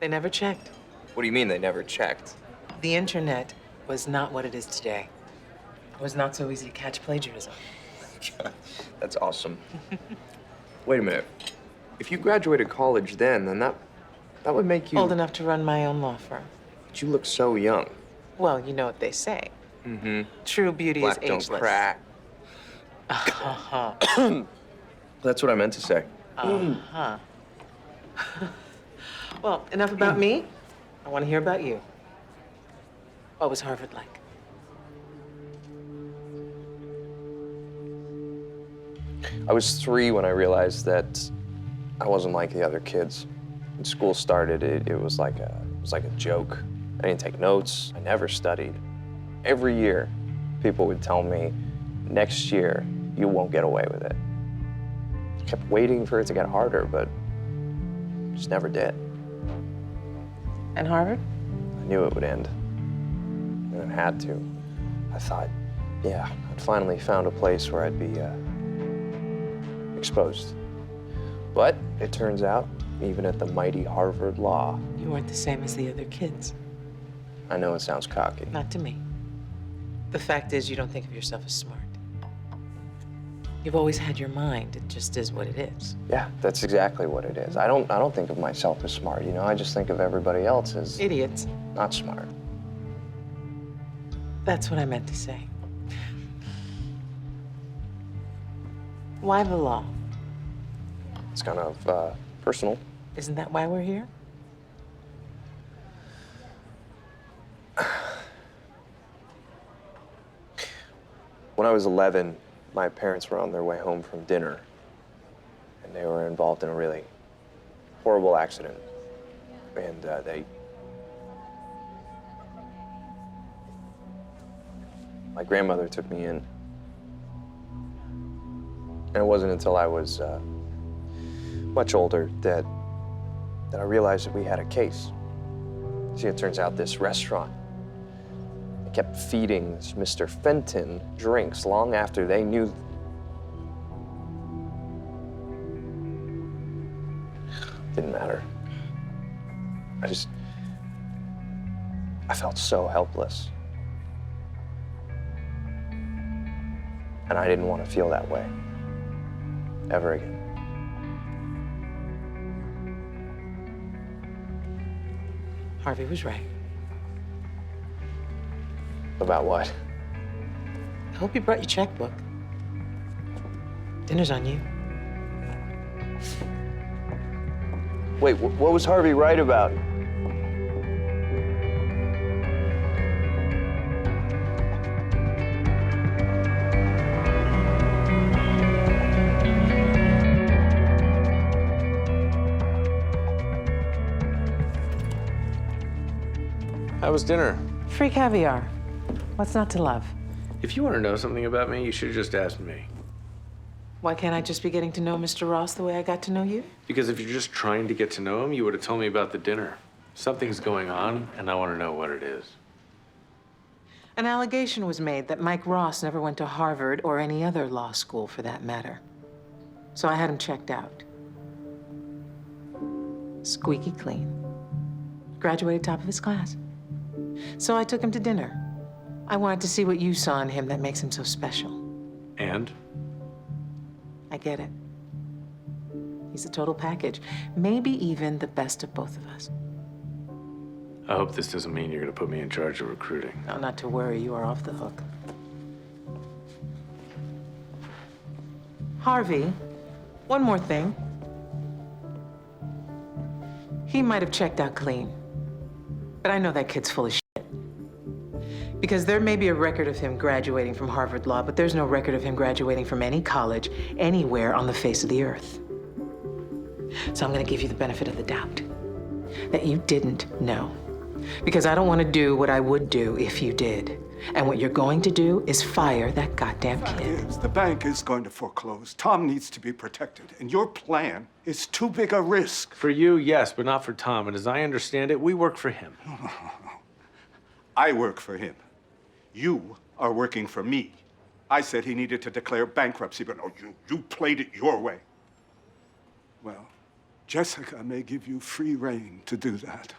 They never checked. What do you mean they never checked? The internet was not what it is today. It was not so easy to catch plagiarism. That's awesome. Wait a minute. If you graduated college then that would make you... Old enough to run my own law firm. But you look so young. Well, you know what they say. Mm-hmm. True beauty Black is ageless. don't crack. Uh-huh. That's what I meant to say. Uh-huh. Well, enough about me. I want to hear about you. What was Harvard like? I was 3 when I realized that I wasn't like the other kids. When school started, it was like a joke. I didn't take notes. I never studied. Every year, people would tell me, next year, you won't get away with it. I kept waiting for it to get harder, but it just never did. And Harvard? I knew it would end. And it had to. I thought, yeah, I'd finally found a place where I'd be exposed. But it turns out, even at the mighty Harvard Law, You weren't the same as the other kids. I know it sounds cocky. Not to me. The fact is, you don't think of yourself as smart. You've always had your mind. It just is what it is. Yeah, that's exactly what it is. I don't think of myself as smart, you know? I just think of everybody else as Idiots. not smart. That's what I meant to say. Why the law? It's kind of personal. Isn't that why we're here? When I was 11, my parents were on their way home from dinner, and they were involved in a really horrible accident. And my grandmother took me in. And it wasn't until I was much older that I realized that we had a case. See, it turns out this restaurant kept feeding this Mr. Fenton drinks long after they knew. Didn't matter. I felt so helpless. And I didn't want to feel that way ever again. Harvey was right. About what? I hope you brought your checkbook. Dinner's on you. Wait, what was Harvey right about? How was dinner? Free caviar. What's not to love? If you want to know something about me, you should have just asked me. Why can't I just be getting to know Mr. Ross the way I got to know you? Because if you're just trying to get to know him, you would have told me about the dinner. Something's going on, and I want to know what it is. An allegation was made that Mike Ross never went to Harvard or any other law school for that matter. So I had him checked out. Squeaky clean. Graduated top of his class. So I took him to dinner. I wanted to see what you saw in him that makes him so special. And? I get it. He's a total package. Maybe even the best of both of us. I hope this doesn't mean you're going to put me in charge of recruiting. No, not to worry. You are off the hook. Harvey, one more thing. He might have checked out clean, but I know that kid's full of shit. Because there may be a record of him graduating from Harvard Law, but there's no record of him graduating from any college anywhere on the face of the earth. So I'm gonna give you the benefit of the doubt that you didn't know. Because I don't want to do what I would do if you did. And what you're going to do is fire that goddamn kid. The bank is going to foreclose. Tom needs to be protected, and your plan is too big a risk. For you, yes, but not for Tom. And as I understand it, we work for him. I work for him. You are working for me. I said he needed to declare bankruptcy, but no, you played it your way. Well, Jessica may give you free rein to do that.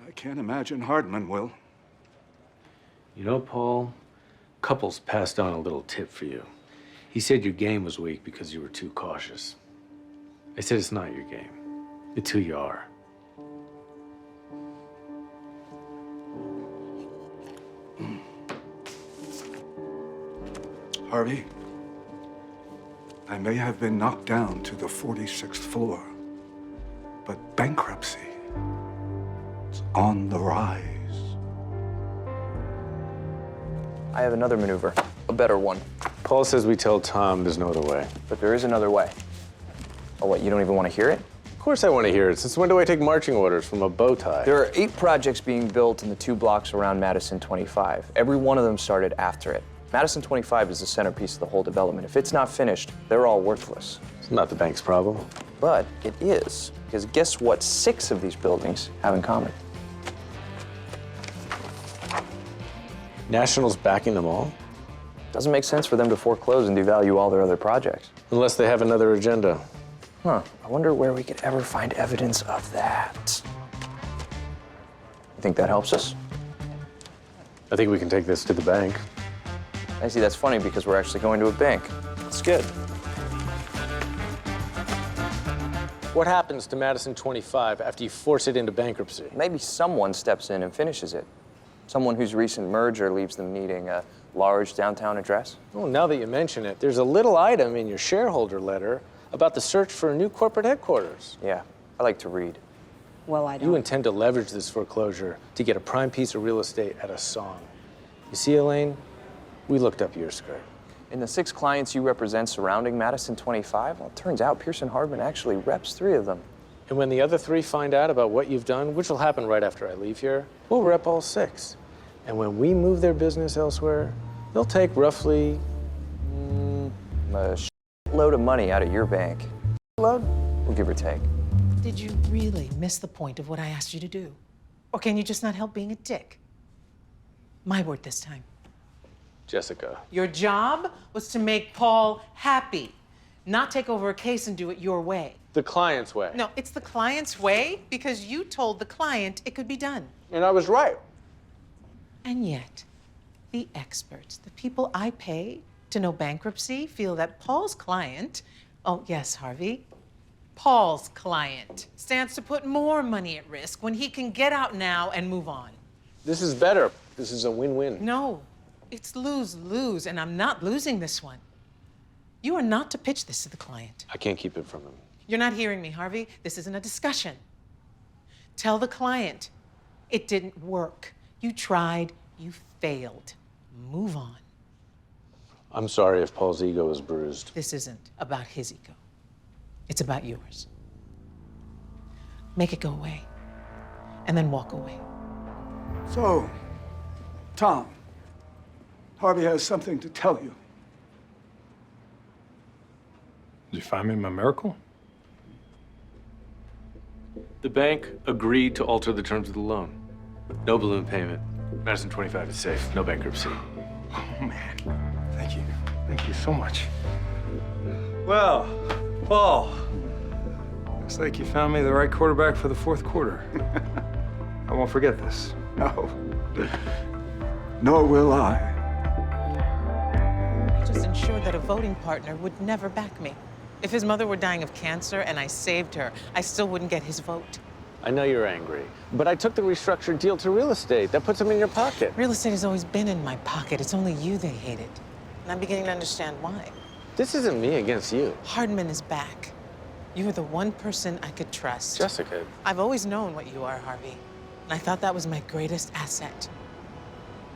I can't imagine Hardman will. You know, Paul, Couples passed on a little tip for you. He said your game was weak because you were too cautious. I said it's not your game. It's who you are. Harvey, I may have been knocked down to the 46th floor, but bankruptcy is on the rise. I have another maneuver, a better one. Paul says we tell Tom there's no other way. But there is another way. Oh, what, you don't even want to hear it? Of course I want to hear it. Since when do I take marching orders from a bow tie? There are 8 projects being built in the 2 blocks around Madison 25. Every one of them started after it. Madison 25 is the centerpiece of the whole development. If it's not finished, they're all worthless. It's not the bank's problem. But it is, because guess what 6 of these buildings have in common? National's backing them all? Doesn't make sense for them to foreclose and devalue all their other projects. Unless they have another agenda. Huh, I wonder where we could ever find evidence of that. You think that helps us? I think we can take this to the bank. I see, that's funny because we're actually going to a bank. It's good. What happens to Madison 25 after you force it into bankruptcy? Maybe someone steps in and finishes it. Someone whose recent merger leaves them needing a large downtown address. Oh, now that you mention it, there's a little item in your shareholder letter about the search for a new corporate headquarters. Yeah, I like to read. Well, I don't. You intend to leverage this foreclosure to get a prime piece of real estate at a song. You see, Elaine, we looked up your skirt. In the 6 clients you represent surrounding Madison 25, well, it turns out Pearson Hardman actually reps 3 of them. And when the other 3 find out about what you've done, which will happen right after I leave here, we'll rep all 6. And when we move their business elsewhere, they'll take roughly A load of money out of your bank. Load? We'll give or take. Did you really miss the point of what I asked you to do? Or can you just not help being a dick? My word this time. Jessica. Your job was to make Paul happy, not take over a case and do it your way. The client's way. No, it's the client's way because you told the client it could be done. And I was right. And yet, the experts, the people I pay to know bankruptcy, feel that Paul's client, oh yes, Harvey, Paul's client stands to put more money at risk when he can get out now and move on. This is better. This is a win-win. No, it's lose-lose, and I'm not losing this one. You are not to pitch this to the client. I can't keep it from him. You're not hearing me, Harvey. This isn't a discussion. Tell the client, it didn't work. You tried, you failed. Move on. I'm sorry if Paul's ego is bruised. This isn't about his ego. It's about yours. Make it go away, and then walk away. So, Tom, Harvey has something to tell you. Did you find me my miracle? The bank agreed to alter the terms of the loan. No balloon payment. Madison 25 is safe. No bankruptcy. Oh, man. Thank you. Thank you so much. Well, Paul, looks like you found me the right quarterback for the 4th quarter. I won't forget this. No. Nor will I. I just ensured that a voting partner would never back me. If his mother were dying of cancer and I saved her, I still wouldn't get his vote. I know you're angry, but I took the restructured deal to real estate. That puts them in your pocket. Real estate has always been in my pocket. It's only you they hated. And I'm beginning to understand why. This isn't me against you. Hardman is back. You are the one person I could trust. Jessica. I've always known what you are, Harvey. And I thought that was my greatest asset.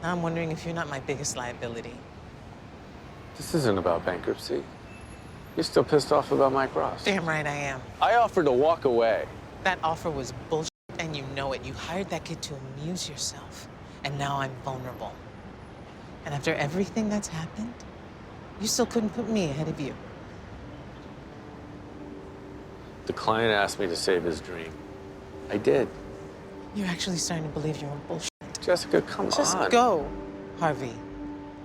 Now I'm wondering if you're not my biggest liability. This isn't about bankruptcy. You're still pissed off about Mike Ross. Damn right I am. I offered to walk away. That offer was bullshit, and you know it. You hired that kid to amuse yourself, and now I'm vulnerable. And after everything that's happened, you still couldn't put me ahead of you. The client asked me to save his dream. I did. You're actually starting to believe your own bullshit. Jessica, come on. Just go, Harvey.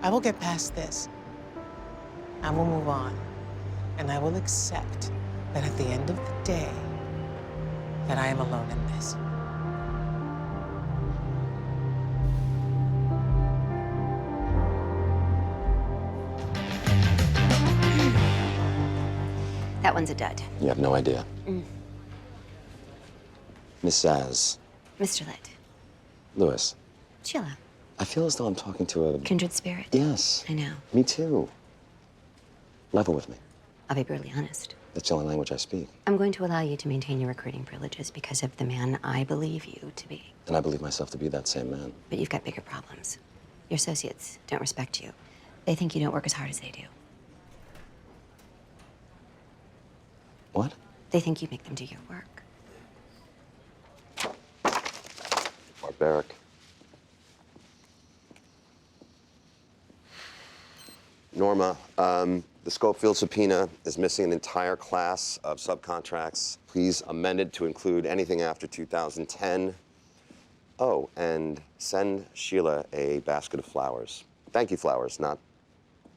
I will get past this. I will move on, and I will accept that at the end of the day, that I am alone in this. That one's a dud. You have no idea. Miss Zaz. Mr. Litt. Lewis. Chill out. I feel as though I'm talking to a... Kindred spirit. Yes. I know. Me too. Level with me. I'll be brutally honest. That's the only language I speak. I'm going to allow you to maintain your recruiting privileges because of the man I believe you to be. And I believe myself to be that same man. But you've got bigger problems. Your associates don't respect you. They think you don't work as hard as they do. What? They think you make them do your work. Barbaric. Norma, the Schofield subpoena is missing an entire class of subcontracts. Please amend it to include anything after 2010. Oh, and send Sheila a basket of flowers. Thank you flowers, not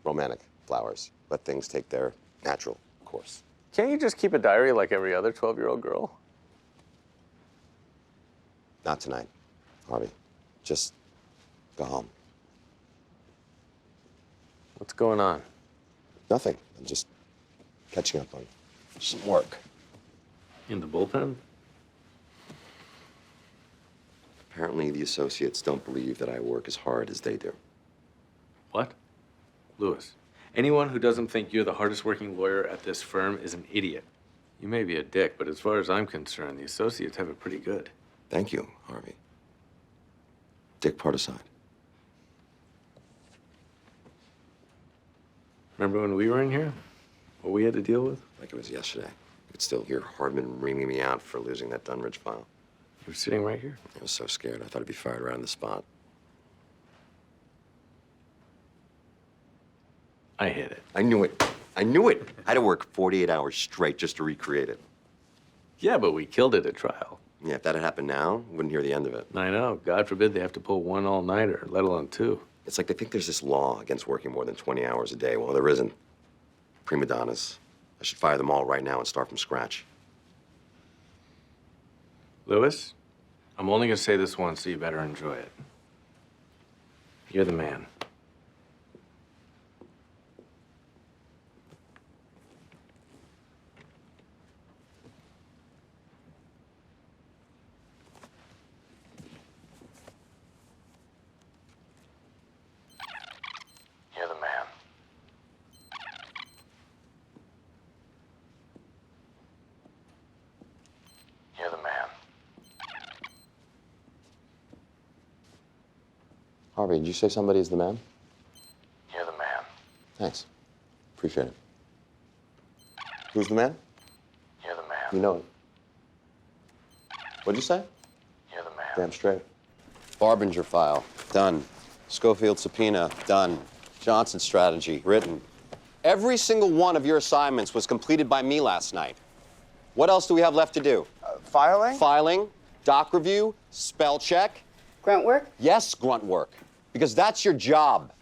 romantic flowers. Let things take their natural course. Can't you just keep a diary like every other 12-year-old girl? Not tonight, Harvey. Just go home. What's going on? Nothing. I'm just catching up on some work. In the bullpen? Apparently, the associates don't believe that I work as hard as they do. What? Lewis, anyone who doesn't think you're the hardest working lawyer at this firm is an idiot. You may be a dick, but as far as I'm concerned, the associates have it pretty good. Thank you, Harvey. Dick part aside. Remember when we were in here? What we had to deal with? Like it was yesterday. I could still hear Hardman ringing me out for losing that Dunridge file. You were sitting right here. I was so scared, I thought I'd be fired right on the spot. I hit it. I knew it. I knew it. I had to work 48 hours straight just to recreate it. Yeah, but we killed it at trial. Yeah, if that had happened now, wouldn't hear the end of it. I know. God forbid they have to pull one all-nighter, let alone two. It's like they think there's this law against working more than 20 hours a day. Well, there isn't. Prima donnas. I should fire them all right now and start from scratch. Lewis, I'm only gonna say this once, so you better enjoy it. You're the man. You're the man. You're the man. Harvey, did you say somebody's the man? You're the man. Thanks. Appreciate it. Who's the man? You're the man. You know it. What'd you say? You're the man. Damn straight. Barbinger file, done. Schofield subpoena, done. Johnson strategy, written. Every single one of your assignments was completed by me last night. What else do we have left to do? Filing? Filing, doc review, spell check. Grunt work? Yes, grunt work, because that's your job.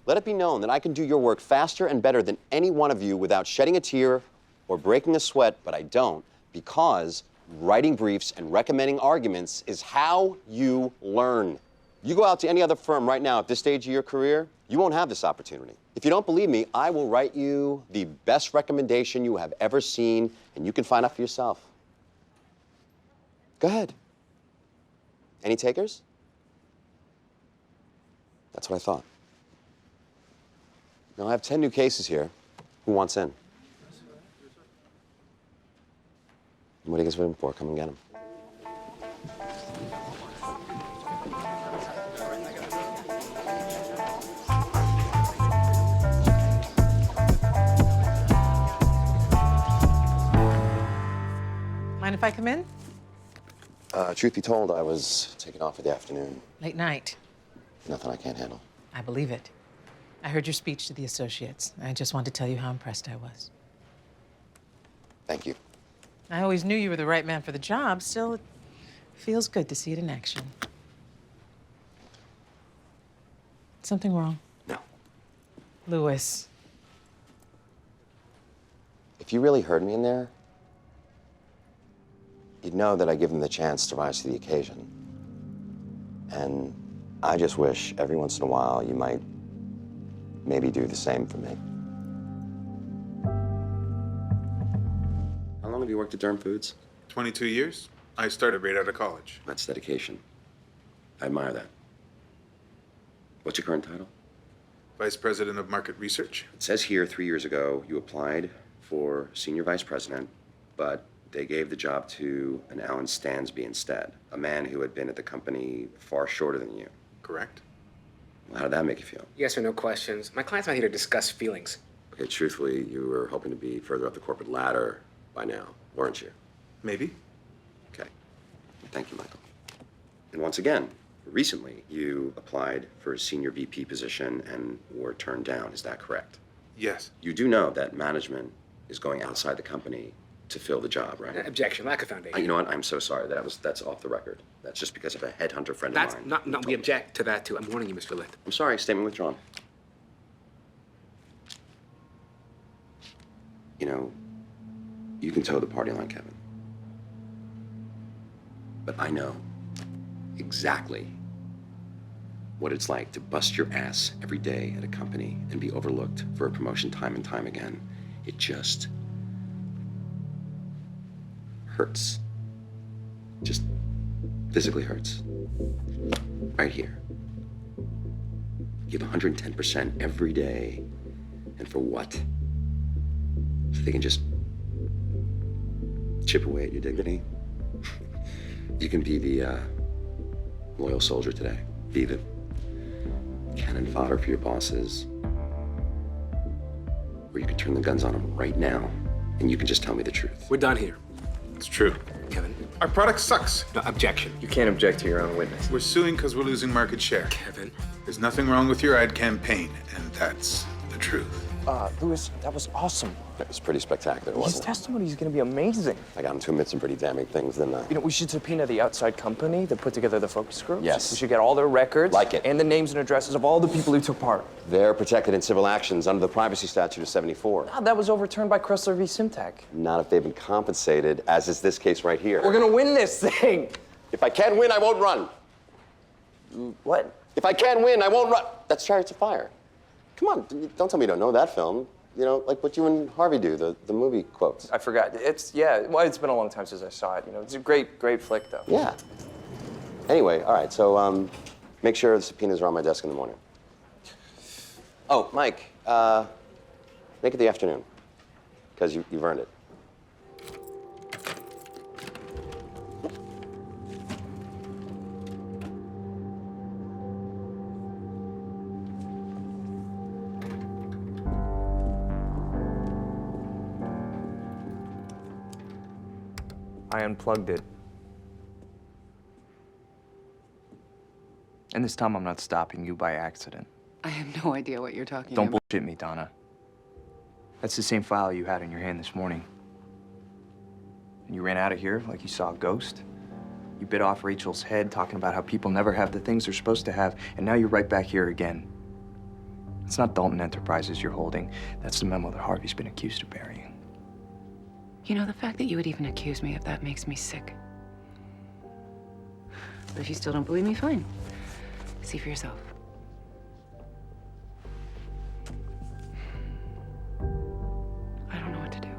Let it be known that I can do your work faster and better than any one of you without shedding a tear or breaking a sweat, but I don't, because writing briefs and recommending arguments is how you learn. You go out to any other firm right now at this stage of your career, you won't have this opportunity. If you don't believe me, I will write you the best recommendation you have ever seen, and you can find out for yourself. Go ahead. Any takers? That's what I thought. Now, I have 10 new cases here. Who wants in? What are you guys waiting for? Come and get them. Mind if I come in? Truth be told, I was taking off for the afternoon. Late night. Nothing I can't handle. I believe it. I heard your speech to the associates. I just wanted to tell you how impressed I was. Thank you. I always knew you were the right man for the job. Still, it feels good to see it in action. Something wrong? No. Lewis. If you really heard me in there, you'd know that I give them the chance to rise to the occasion. And I just wish every once in a while you might maybe do the same for me. How long have you worked at Derm Foods? 22 years. I started right out of college. That's dedication. I admire that. What's your current title? Vice President of Market Research. It says here 3 years ago you applied for senior vice president, but they gave the job to an Alan Stansby instead, a man who had been at the company far shorter than you. Correct. Well, how did that make you feel? Yes or no questions. My client's not here to discuss feelings. Okay, truthfully, you were hoping to be further up the corporate ladder by now, weren't you? Maybe. Okay. Thank you, Michael. And once again, recently you applied for a senior VP position and were turned down. Is that correct? Yes. You do know that management is going outside the company to fill the job, right? Objection, lack of foundation. You know what? I'm so sorry. That's off the record. That's just because of a headhunter friend That's of mine. not, we object to that too. I'm warning you, Mr. Litt. I'm sorry. Statement withdrawn. You know, you can toe the party line, Kevin. But I know exactly what it's like to bust your ass every day at a company and be overlooked for a promotion time and time again. It just hurts. Just physically hurts. Right here. Give 110% every day. And for what? So they can just chip away at your dignity? You can be the loyal soldier today. Be the cannon fodder for your bosses. Or you can turn the guns on them right now, and you can just tell me the truth. We're done here. It's true. Kevin. Our product sucks. No, objection. You can't object to your own witness. We're suing because we're losing market share. Kevin. There's nothing wrong with your ad campaign, and that's the truth. Louis, that was awesome. It was pretty spectacular, His wasn't it? testimony is going to be amazing. I got him to admit some pretty damning things, didn't I? You know, we should subpoena the outside company that put together the focus groups. Yes. We should get all their records. Like it. And the names and addresses of all the people who took part. They're protected in civil actions under the privacy statute of 74. Ah, that was overturned by Chrysler v. Simtech. Not if they've been compensated, as is this case right here. We're going to win this thing. If I can't win, I won't run. What? If I can't win, I won't run. That's Chariots of Fire. Come on, don't tell me you don't know that film. You know, like what you and Harvey do, the movie quotes. I forgot. It's been a long time since I saw it. You know, it's a great flick, though. Yeah. Anyway, all right, so make sure the subpoenas are on my desk in the morning. Oh, Mike, make it the afternoon, because you've earned it. I unplugged it. And this time I'm not stopping you by accident. I have no idea what you're talking Don't about. bullshit me, Donna. That's the same file you had in your hand this morning. And you ran out of here like you saw a ghost. You bit off Rachel's head talking about how people never have the things they're supposed to have, and now you're right back here again. It's not Dalton Enterprises you're holding. That's the memo that Harvey's been accused of burying. You know, the fact that you would even accuse me of that makes me sick. But if you still don't believe me, fine. See for yourself. I don't know what to do.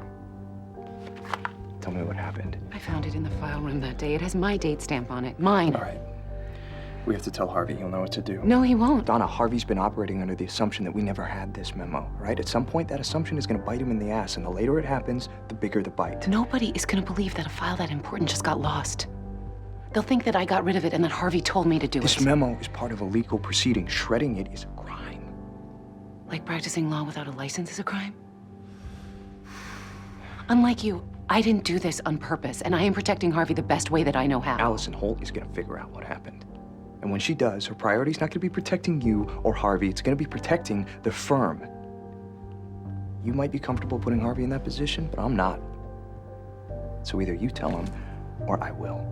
Tell me what happened. I found it in the file room that day. It has my date stamp on it. Mine. All right. We have to tell Harvey. He'll know what to do. No, he won't. Donna, Harvey's been operating under the assumption that we never had this memo, right? At some point, that assumption is going to bite him in the ass, and the later it happens, the bigger the bite. Nobody is going to believe that a file that important just got lost. They'll think that I got rid of it and that Harvey told me to do This it. memo is part of a legal proceeding. Shredding it is a crime. Like practicing law without a license is a crime? Unlike you, I didn't do this on purpose, and I am protecting Harvey the best way that I know how. Allison Holt is going to figure out what happened. And when she does, her priority is not going to be protecting you or Harvey. It's going to be protecting the firm. You might be comfortable putting Harvey in that position, but I'm not. So either you tell him, or I will.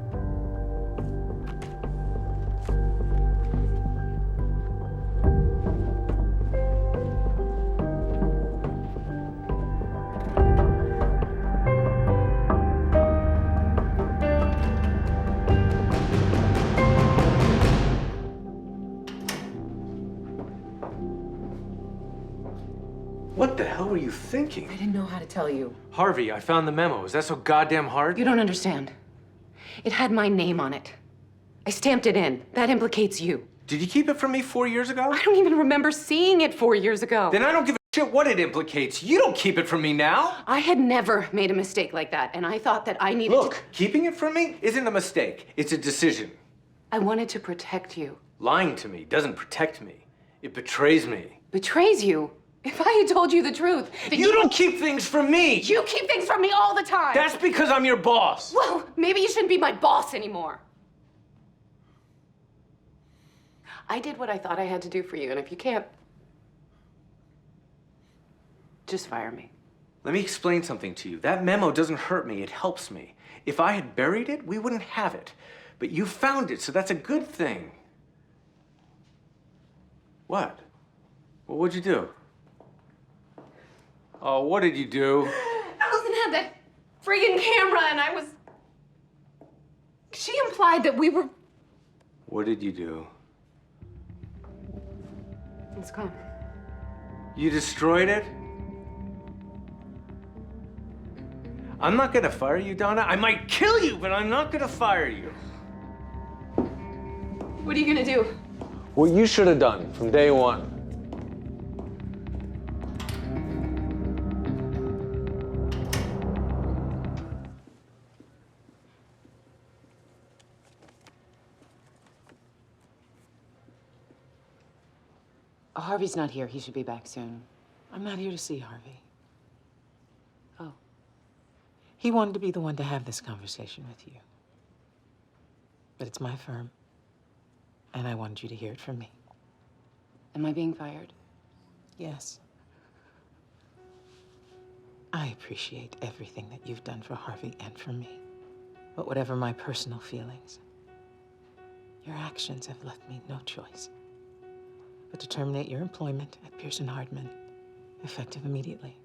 hell were you thinking? I didn't know how to tell you. Harvey, I found the memo. Is that so goddamn hard? You don't understand. It had my name on it. I stamped it in. That implicates you. Did you keep it from me 4 years ago? I don't even remember seeing it 4 years ago. Then I don't give a shit what it implicates. You don't keep it from me now. I had never made a mistake like that, and I thought that I needed to... Look, keeping it from me isn't a mistake. It's a decision. I wanted to protect you. Lying to me doesn't protect me. It betrays me. Betrays you? If I had told you the truth... that You don't keep things from me! You keep things from me all the time! That's because I'm your boss. Well, maybe you shouldn't be my boss anymore. I did what I thought I had to do for you, and if you can't... just fire me. Let me explain something to you. That memo doesn't hurt me, it helps me. If I had buried it, we wouldn't have it. But you found it, so that's a good thing. What? Well, what'd you do? Oh, what did you do? Allison had that friggin' camera, and I was... She implied that we were... What did you do? It's gone. You destroyed it? I'm not gonna fire you, Donna. I might kill you, but I'm not gonna fire you. What are you gonna do? What you should have done from day one. Harvey's not here. He should be back soon. I'm not here to see Harvey. Oh. He wanted to be the one to have this conversation with you. But it's my firm, and I wanted you to hear it from me. Am I being fired? Yes. I appreciate everything that you've done for Harvey and for me. But whatever my personal feelings, your actions have left me no choice but to terminate your employment at Pearson Hardman, effective immediately.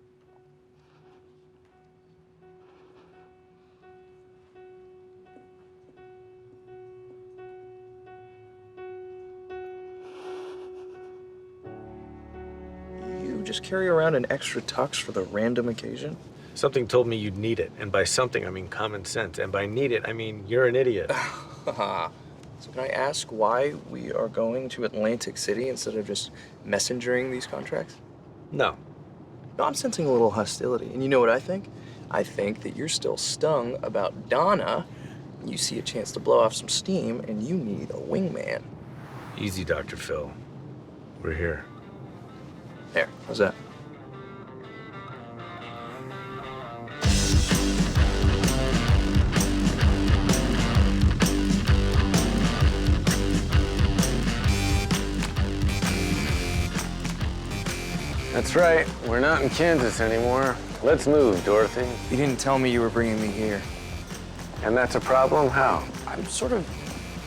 You just carry around an extra tux for the random occasion? Something told me you'd need it. And by something, I mean common sense. And by need it, I mean you're an idiot. So can I ask why we are going to Atlantic City instead of just messengering these contracts? No. No, I'm sensing a little hostility. And you know what I think? I think that you're still stung about Donna. You see a chance to blow off some steam, and you need a wingman. Easy, Dr. Phil. We're here. There, how's that? That's right. We're not in Kansas anymore. Let's move, Dorothy. You didn't tell me you were bringing me here. And that's a problem? How? I'm sort of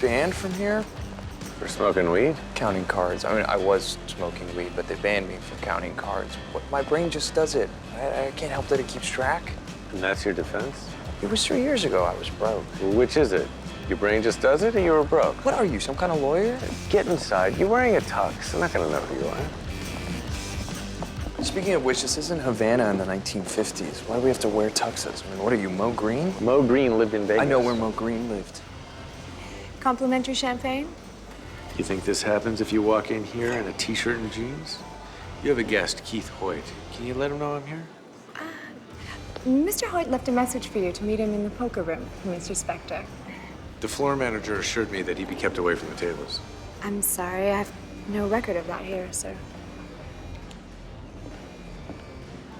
banned from here. For smoking weed? Counting cards. I mean, I was smoking weed, but they banned me from counting cards. My brain just does it. I can't help that it keeps track. And that's your defense? It was 3 years ago I was broke. Well, which is it? Your brain just does it or you were broke? What are you, some kind of lawyer? Get inside. You're wearing a tux. I'm not gonna know who you are. Speaking of which, this isn't Havana in the 1950s. Why do we have to wear tuxes? I mean, what are you, Mo Green? Mo Green lived in Vegas. I know where Mo Green lived. Complimentary champagne? You think this happens if you walk in here in a t-shirt and jeans? You have a guest, Keith Hoyt. Can you let him know I'm here? Mr. Hoyt left a message for you to meet him in the poker room, Mr. Specter. The floor manager assured me that he'd be kept away from the tables. I'm sorry, I have no record of that here, sir.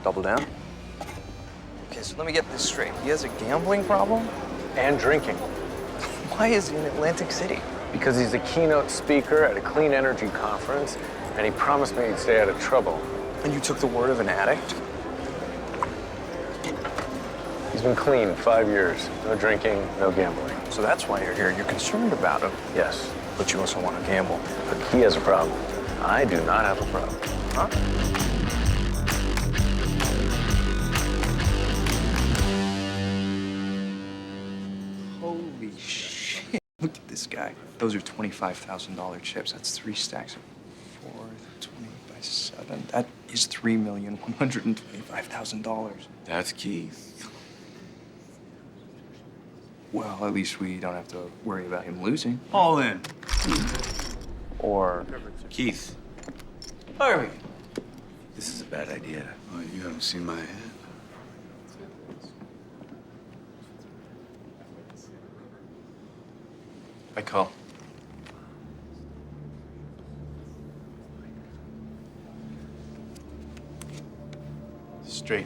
Double down? Okay, so let me get this straight. He has a gambling problem? And drinking. Why is he in Atlantic City? Because he's a keynote speaker at a clean energy conference, and he promised me he'd stay out of trouble. And you took the word of an addict? He's been clean 5 years. No drinking, no gambling. So that's why you're here. You're concerned about him. Yes. But you also want to gamble. But he has a problem. I do not have a problem. Huh? Holy shit. Look at this guy. Those are $25,000 chips. That's 3 stacks of 4, 20 by 7. That is $3,125,000. That's Keith. Well, at least we don't have to worry about him losing. All in. Or Keith. Harvey. This is a bad idea. Oh, you haven't seen my hand. I call. Straight.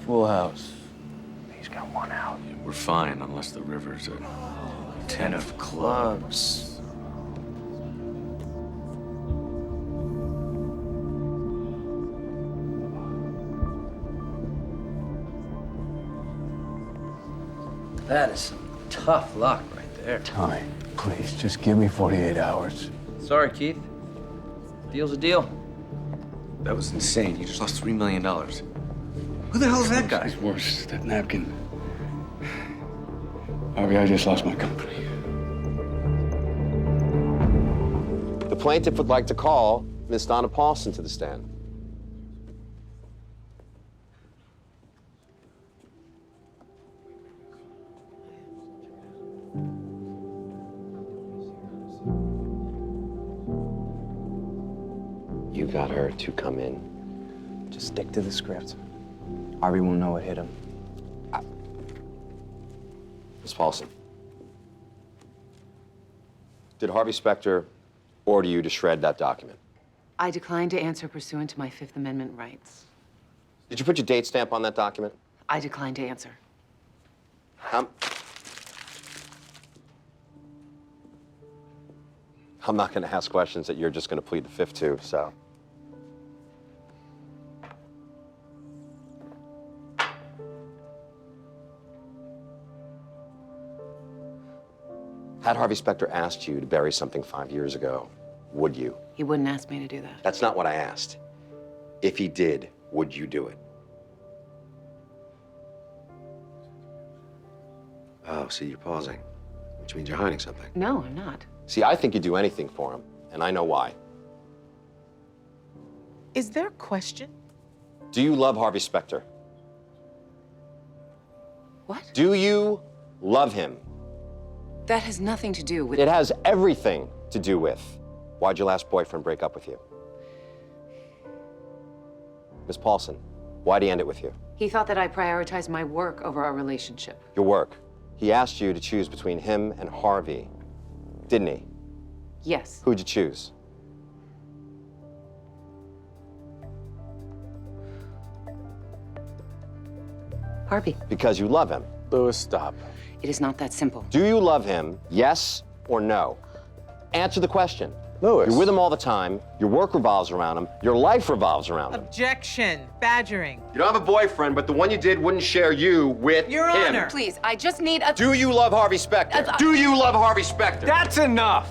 Full house. He's got one out. Yeah, we're fine unless the river's a 10 of clubs. That is some tough luck right there. Tommy, please, just give me 48 hours. Sorry, Keith. Deal's a deal. That was insane. You just lost $3 million. Who the hell is that guy? It's worse, that napkin. Harvey, I just lost my company. The plaintiff would like to call Miss Donna Paulson to the stand. You got her to come in. Just stick to the script. Harvey won't know what hit him. Miss Paulson, did Harvey Specter order you to shred that document? I decline to answer pursuant to my Fifth Amendment rights. Did you put your date stamp on that document? I decline to answer. I'm not going to ask questions that you're just going to plead the fifth to, so. Had Harvey Specter asked you to bury something 5 years ago, would you? He wouldn't ask me to do that. That's not what I asked. If he did, would you do it? Oh, see, you're pausing, which means you're hiding something. No, I'm not. See, I think you'd do anything for him, and I know why. Is there a question? Do you love Harvey Specter? What? Do you love him? That has nothing to do with... It has everything to do with why'd your last boyfriend break up with you? Miss Paulson, why'd he end it with you? He thought that I prioritized my work over our relationship. Your work. He asked you to choose between him and Harvey, didn't he? Yes. Who'd you choose? Harvey. Because you love him. Louis, stop. It is not that simple. Do you love him, yes or no? Answer the question. Louis. You're with him all the time. Your work revolves around him. Your life revolves around him. Objection. Badgering. You don't have a boyfriend, but the one you did wouldn't share you with Your him. Honor. Please, I just need a... Do you love Harvey Specter? Do you love Harvey Specter? That's enough!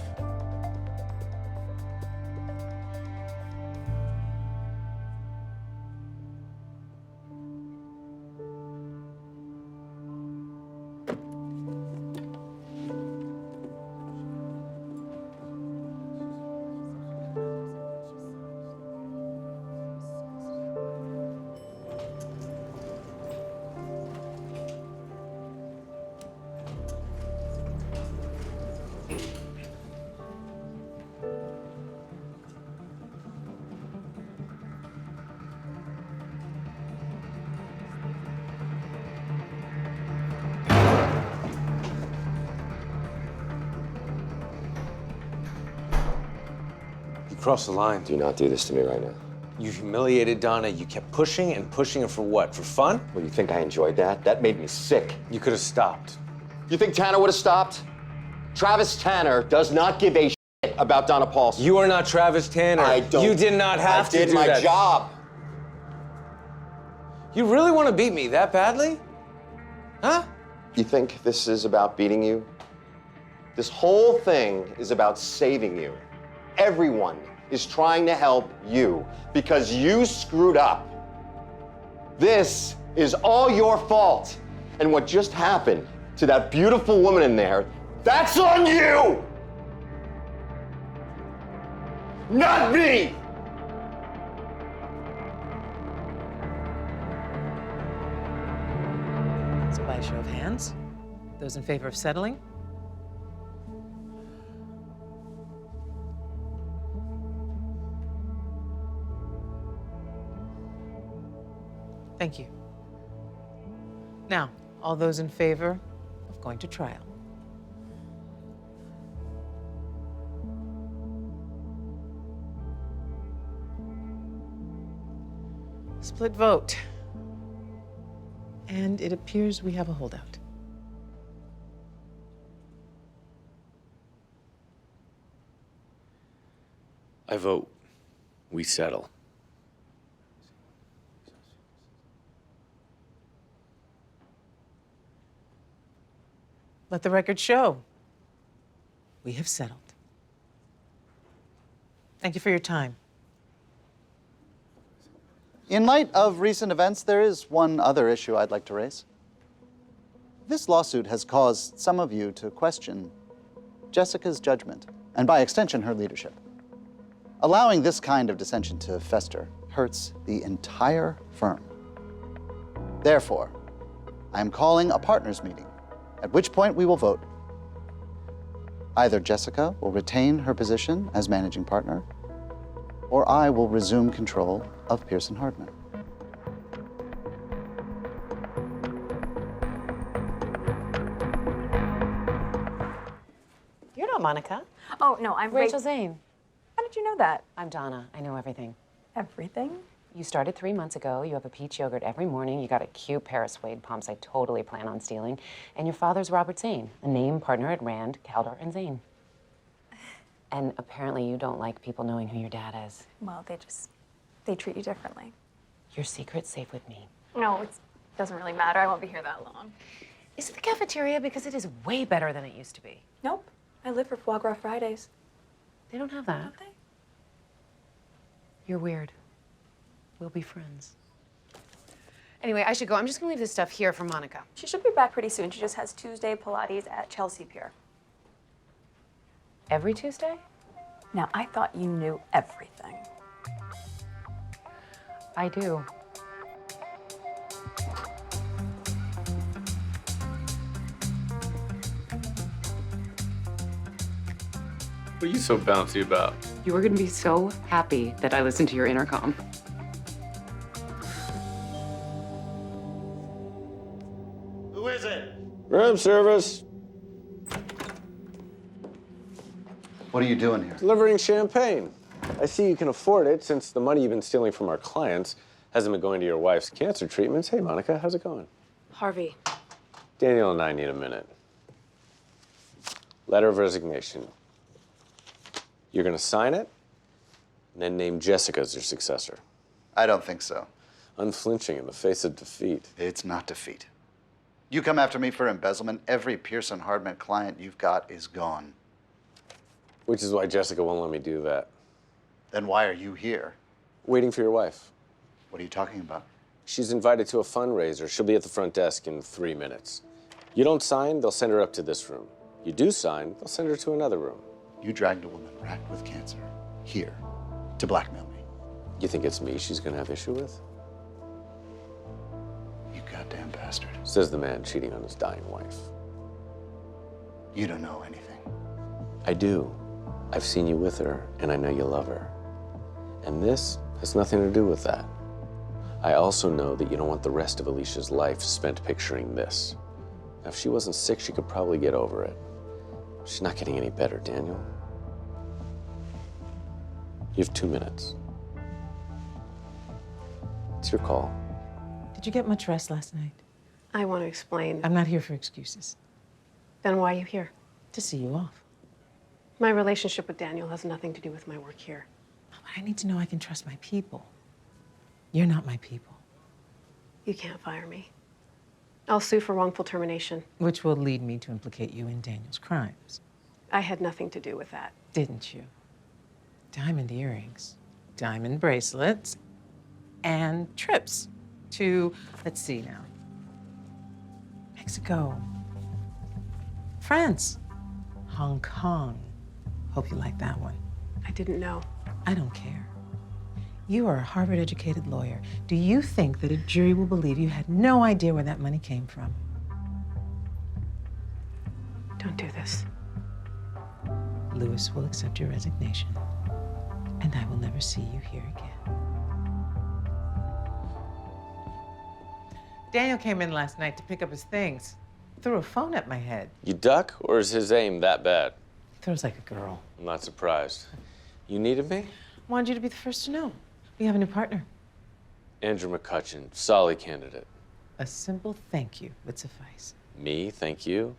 Cross the line. Do not do this to me right now. You humiliated Donna. You kept pushing and pushing her for what? For fun? Well, you think I enjoyed that? That made me sick. You could have stopped. You think Tanner would have stopped? Travis Tanner does not give a shit about Donna Paulson. You are not Travis Tanner. I don't. You did not have to do that. I did my job. You really want to beat me that badly? Huh? You think this is about beating you? This whole thing is about saving you. Everyone is trying to help you because you screwed up. This is all your fault. And what just happened to that beautiful woman in there, That's on you! Not me! So by a show of hands, those in favor of settling? Thank you. Now, all those in favor of going to trial? Split vote. And it appears we have a holdout. I vote we settle. Let the record show. We have settled. Thank you for your time. In light of recent events, there is one other issue I'd like to raise. This lawsuit has caused some of you to question Jessica's judgment, and by extension, her leadership. Allowing this kind of dissension to fester hurts the entire firm. Therefore, I am calling a partners meeting, at which point we will vote. Either Jessica will retain her position as managing partner, or I will resume control of Pearson Hardman. You're not Monica. Oh, no, I'm Rachel Zane. How did you know that? I'm Donna. I know everything. Everything? You started 3 months ago. You have a peach yogurt every morning. You got a cute pair of suede pumps I totally plan on stealing. And your father's Robert Zane, a name partner at Rand, Calder, and Zane. And apparently you don't like people knowing who your dad is. Well, they treat you differently. Your secret's safe with me. No, it doesn't really matter. I won't be here that long. Is it the cafeteria? Because it is way better than it used to be. Nope. I live for foie gras Fridays. They don't have that. Don't they? You're weird. We'll be friends. Anyway, I should go. I'm just gonna leave this stuff here for Monica. She should be back pretty soon. She just has Tuesday Pilates at Chelsea Pier. Every Tuesday? Now, I thought you knew everything. I do. What are you so bouncy about? You were gonna be so happy that I listened to your intercom. Who is it? Room service. What are you doing here? Delivering champagne. I see you can afford it since the money you've been stealing from our clients hasn't been going to your wife's cancer treatments. Hey, Monica, how's it going? Harvey. Daniel and I need a minute. Letter of resignation. You're gonna sign it, and then name Jessica as your successor. I don't think so. Unflinching in the face of defeat. It's not defeat. You come after me for embezzlement, every Pearson Hardman client you've got is gone. Which is why Jessica won't let me do that. Then why are you here? Waiting for your wife. What are you talking about? She's invited to a fundraiser. She'll be at the front desk in 3 minutes. You don't sign, they'll send her up to this room. You do sign, they'll send her to another room. You dragged a woman racked with cancer here to blackmail me. You think it's me she's gonna have issue with? You goddamn bastard. Says the man cheating on his dying wife. You don't know anything. I do. I've seen you with her, and I know you love her. And this has nothing to do with that. I also know that you don't want the rest of Alicia's life spent picturing this. Now, if she wasn't sick, she could probably get over it. She's not getting any better, Daniel. You have 2 minutes. It's your call. Did you get much rest last night? I want to explain. I'm not here for excuses. Then why are you here? To see you off. My relationship with Daniel has nothing to do with my work here. But I need to know I can trust my people. You're not my people. You can't fire me. I'll sue for wrongful termination. Which will lead me to implicate you in Daniel's crimes. I had nothing to do with that. Didn't you? Diamond earrings, diamond bracelets, and trips to, let's see now, Mexico, France, Hong Kong. Hope you like that one. I didn't know. I don't care. You are a Harvard-educated lawyer. Do you think that a jury will believe you had no idea where that money came from? Don't do this. Lewis will accept your resignation, and I will never see you here again. Daniel came in last night to pick up his things. Threw a phone at my head. You duck, or is his aim that bad? Throws like a girl. I'm not surprised. You needed me? Wanted you to be the first to know. We have a new partner. Andrew McCutcheon, solid candidate. A simple thank you would suffice. Me, thank you?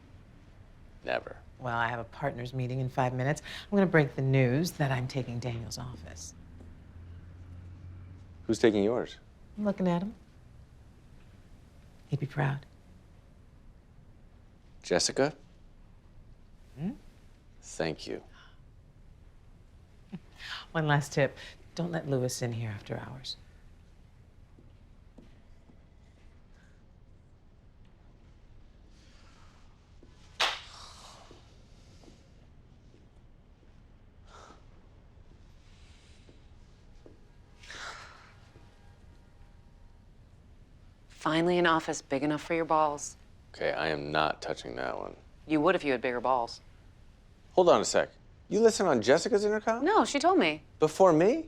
Never. Well, I have a partners meeting in 5 minutes. I'm gonna break the news that I'm taking Daniel's office. Who's taking yours? I'm looking at him. He'd be proud. Jessica? Thank you. One last tip. Don't let Lewis in here after hours. Finally an office big enough for your balls. Okay, I am not touching that one. You would if you had bigger balls. Hold on a sec. You listen on Jessica's intercom? No, she told me. Before me?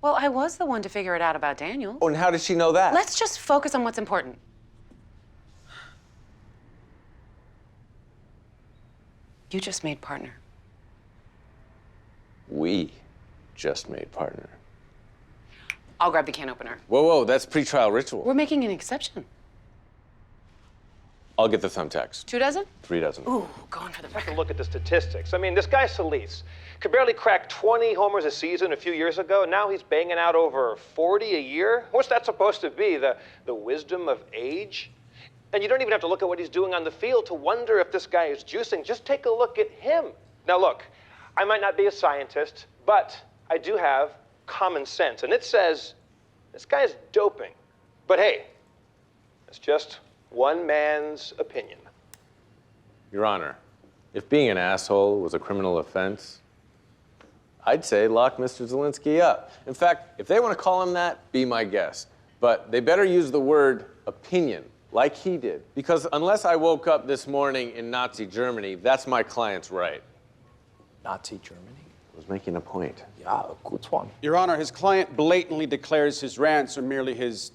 Well, I was the one to figure it out about Daniel. Oh, and how did she know that? Let's just focus on what's important. You just made partner. We just made partner. I'll grab the can opener. Whoa, that's pretrial ritual. We're making an exception. I'll get the thumbtacks. 2 dozen? 3 dozen. Ooh, going for the Take record. a look at the statistics. I mean, this guy Solis could barely crack 20 homers a season a few years ago, and now he's banging out over 40 a year. What's that supposed to be? The wisdom of age? And you don't even have to look at what he's doing on the field to wonder if this guy is juicing. Just take a look at him. Now look, I might not be a scientist, but I do have common sense, and it says this guy's doping. But hey, it's just one man's opinion. Your Honor, if being an asshole was a criminal offense, I'd say lock Mr. Zielinski up. In fact, if they want to call him that, be my guest. But they better use the word opinion, like he did. Because unless I woke up this morning in Nazi Germany, that's my client's right. Nazi Germany? I was making a point. Yeah, good one. Your Honor, his client blatantly declares his rants are merely his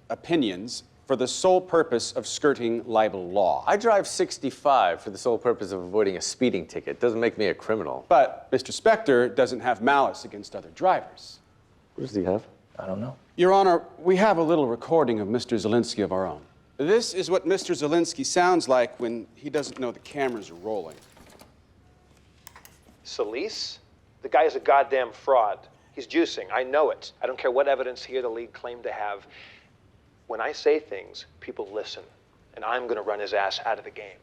opinions for the sole purpose of skirting libel law. I drive 65 for the sole purpose of avoiding a speeding ticket. Doesn't make me a criminal. But Mr. Specter doesn't have malice against other drivers. What does he have? I don't know. Your Honor, we have a little recording of Mr. Zielinski of our own. This is what Mr. Zielinski sounds like when he doesn't know the cameras are rolling. Solis? The guy is a goddamn fraud. He's juicing. I know it. I don't care what evidence he or the league claim to have. When I say things, people listen, and I'm going to run his ass out of the game.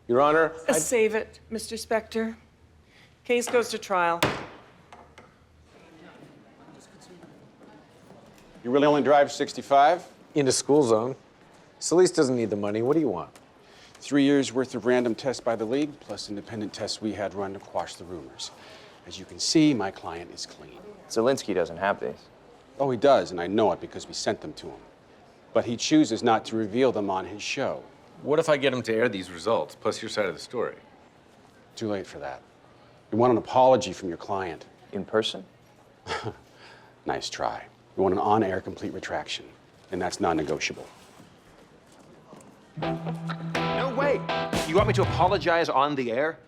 Your Honor, Save it, Mr. Specter. Case goes to trial. You really only drive 65? into school zone. Solis doesn't need the money. What do you want? 3 years worth of random tests by the league, plus independent tests we had run to quash the rumors. As you can see, my client is clean. Zielinski doesn't have these. Oh, he does, and I know it because we sent them to him. But he chooses not to reveal them on his show. What if I get him to air these results, plus your side of the story? Too late for that. We want an apology from your client. In person? Nice try. We want an on-air complete retraction, and that's non-negotiable. No way. You want me to apologize on the air?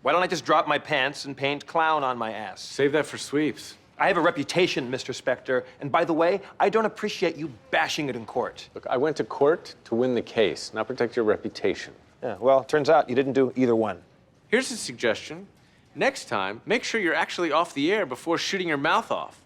Why don't I just drop my pants and paint clown on my ass? Save that for sweeps. I have a reputation, Mr. Specter, and by the way, I don't appreciate you bashing it in court. Look, I went to court to win the case, not protect your reputation. Yeah, well, turns out you didn't do either one. Here's a suggestion. Next time, make sure you're actually off the air before shooting your mouth off.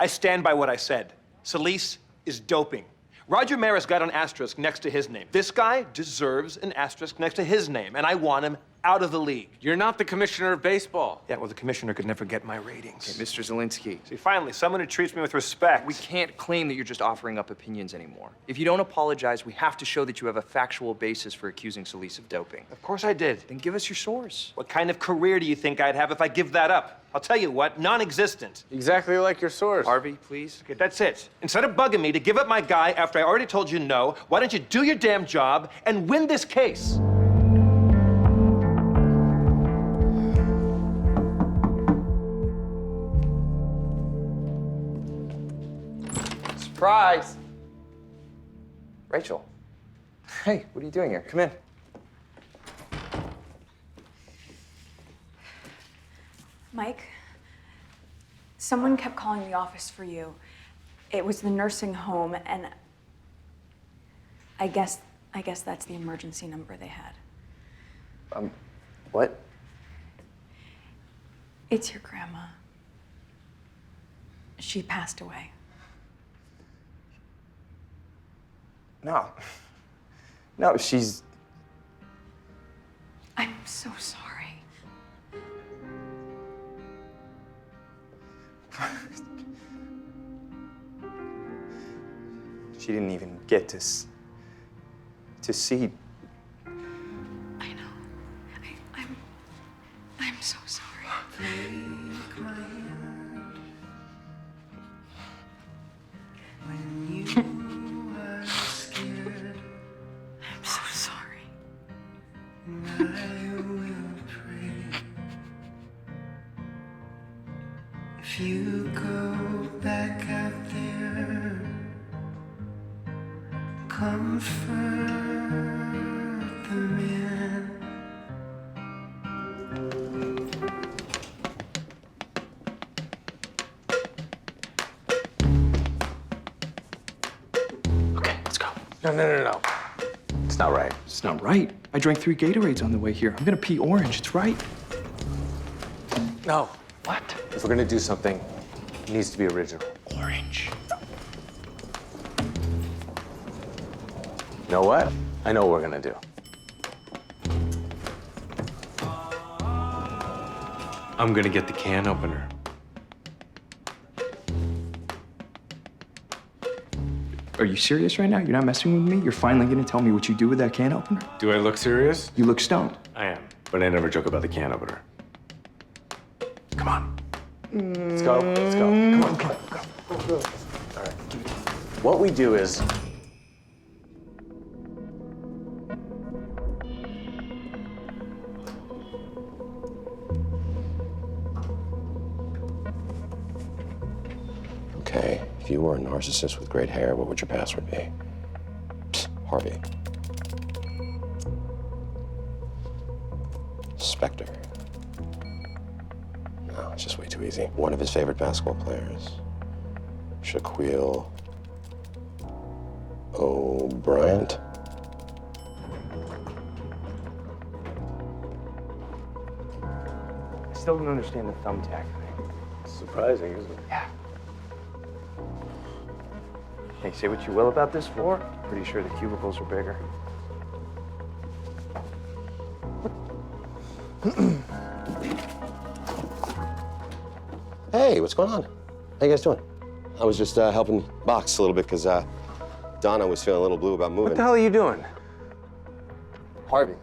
I stand by what I said. Solis is doping. Roger Maris got an asterisk next to his name. This guy deserves an asterisk next to his name, and I want him out of the league. You're not the commissioner of baseball. Yeah, well, the commissioner could never get my ratings. Okay, Mr. Zielinski. See, finally, someone who treats me with respect. We can't claim that you're just offering up opinions anymore. If you don't apologize, we have to show that you have a factual basis for accusing Solis of doping. Of course I did. Then give us your source. What kind of career do you think I'd have if I give that up? I'll tell you what, non-existent. Exactly like your source. Harvey, please. Okay, that's it. Instead of bugging me to give up my guy after I already told you no, why don't you do your damn job and win this case? Surprise! Rachel. Hey, what are you doing here? Come in. Mike, someone kept calling the office for you. It was the nursing home, and I guess that's the emergency number they had. What? It's your grandma. She passed away. No. No, she's... I'm so sorry. She didn't even get to see. I know. I'm so sorry. I'm so sorry. If you go back out there, comfort the man. Okay, let's go. No. It's not right. It's not right. I drank 3 Gatorades on the way here. I'm gonna pee orange. It's right. No. What? If we're gonna do something, it needs to be original. Orange. You know what? I know what we're gonna do. I'm gonna get the can opener. Are you serious right now? You're not messing with me? You're finally gonna tell me what you do with that can opener? Do I look serious? You look stoned. I am, but I never joke about the can opener. Come on. Let's go. Let's go. Come on, go. All right. What we do is... Okay, if you were a narcissist with great hair, what would your password be? Psst, Harvey. Specter. No, it's just way too easy. One of his favorite basketball players. Shaquille O'Brien. I still don't understand the thumbtack thing. It's surprising, isn't it? Yeah. Hey, say what you will about this floor. Pretty sure the cubicles are bigger. Hey, what's going on? How you guys doing? I was just helping box a little bit because Donna was feeling a little blue about moving. What the hell are you doing? Harvey.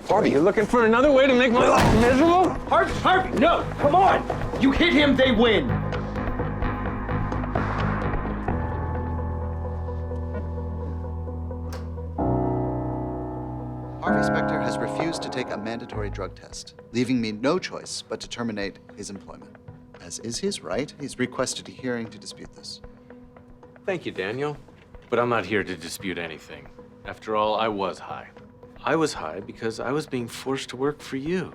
Harvey, you're looking for another way to make my life miserable? Harvey, no, come on. You hit him, they win. Harvey Specter has refused to take a mandatory drug test, leaving me no choice but to terminate his employment. As is his right, he's requested a hearing to dispute this. Thank you, Daniel. But I'm not here to dispute anything. After all, I was high. I was high because I was being forced to work for you.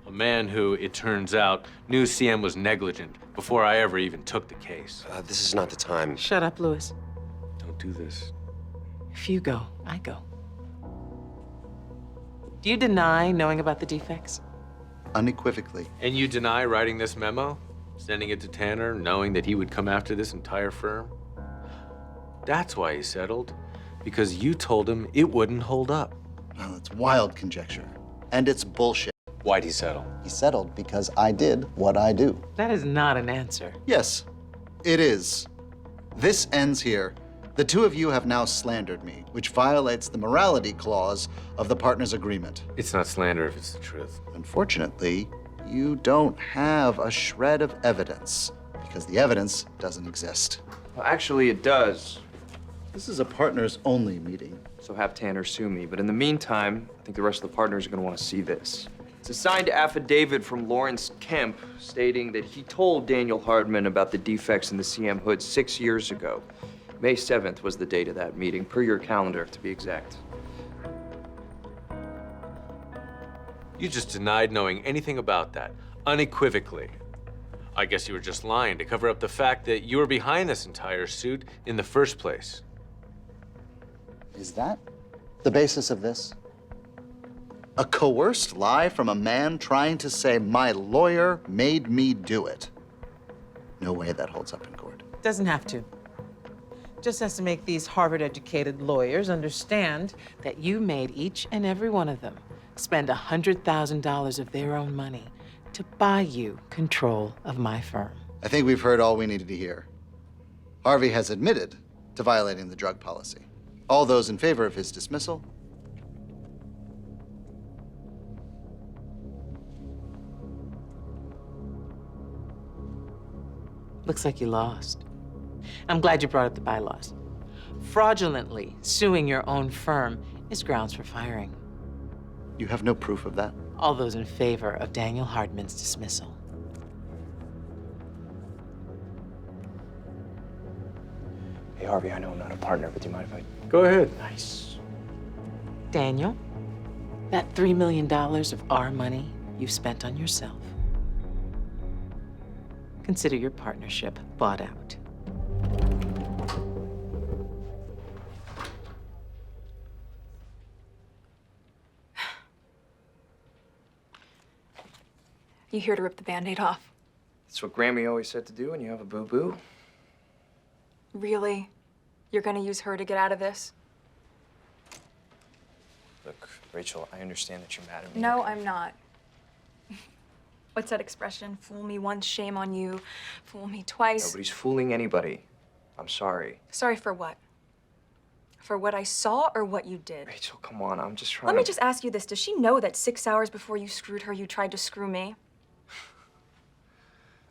A man who, it turns out, knew CM was negligent before I ever even took the case. This is not the time. Shut up, Louis. Don't do this. If you go, I go. Do you deny knowing about the defects? Unequivocally. And you deny writing this memo? Sending it to Tanner, knowing that he would come after this entire firm? That's why he settled. Because you told him it wouldn't hold up. Well, it's wild conjecture. And it's bullshit. Why'd he settle? He settled because I did what I do. That is not an answer. Yes, it is. This ends here. The two of you have now slandered me, which violates the morality clause of the partners' agreement. It's not slander if it's the truth. Unfortunately, you don't have a shred of evidence because the evidence doesn't exist. Well, actually, it does. This is a partners-only meeting. So have Tanner sue me. But in the meantime, I think the rest of the partners are going to want to see this. It's a signed affidavit from Lawrence Kemp stating that he told Daniel Hardman about the defects in the CM hood 6 years ago. May 7th was the date of that meeting, per your calendar, to be exact. You just denied knowing anything about that, unequivocally. I guess you were just lying to cover up the fact that you were behind this entire suit in the first place. Is that the basis of this? A coerced lie from a man trying to say, my lawyer made me do it. No way that holds up in court. Doesn't have to. Just has to make these Harvard-educated lawyers understand that you made each and every one of them spend $100,000 of their own money to buy you control of my firm. I think we've heard all we needed to hear. Harvey has admitted to violating the drug policy. All those in favor of his dismissal? Looks like you lost. I'm glad you brought up the bylaws. Fraudulently suing your own firm is grounds for firing. You have no proof of that? All those in favor of Daniel Hardman's dismissal. Hey, Harvey, I know I'm not a partner, but do you mind if I... Go ahead. Nice. Daniel, that $3 million of our money you've spent on yourself. Consider your partnership bought out. You here to rip the Band-Aid off? That's what Grammy always said to do when you have a boo-boo. Really? You're gonna use her to get out of this? Look, Rachel, I understand that you're mad at me. No, I'm not. What's that expression? Fool me once, shame on you. Fool me twice. Nobody's fooling anybody. I'm sorry. Sorry for what? For what I saw or what you did? Rachel, come on, I'm just trying Let me to... just ask you this. Does she know that 6 hours before you screwed her, you tried to screw me?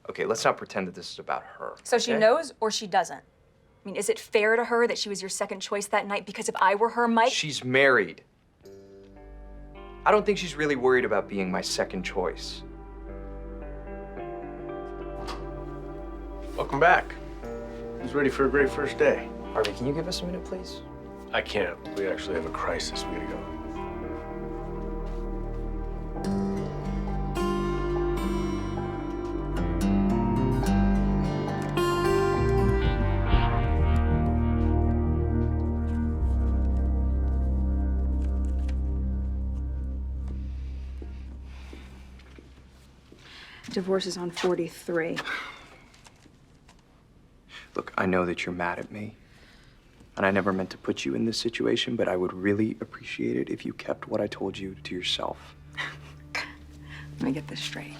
Okay, let's not pretend that this is about her. So she okay? knows or she doesn't? I mean, is it fair to her that she was your second choice that night? Because if I were her, Mike... She's married. I don't think she's really worried about being my second choice. Welcome back. Who's ready for a great first day? Harvey, can you give us a minute, please? I can't. We actually have a crisis. We gotta go. Divorce is on 43. Look, I know that you're mad at me. And I never meant to put you in this situation, but I would really appreciate it if you kept what I told you to yourself. Let me get this straight.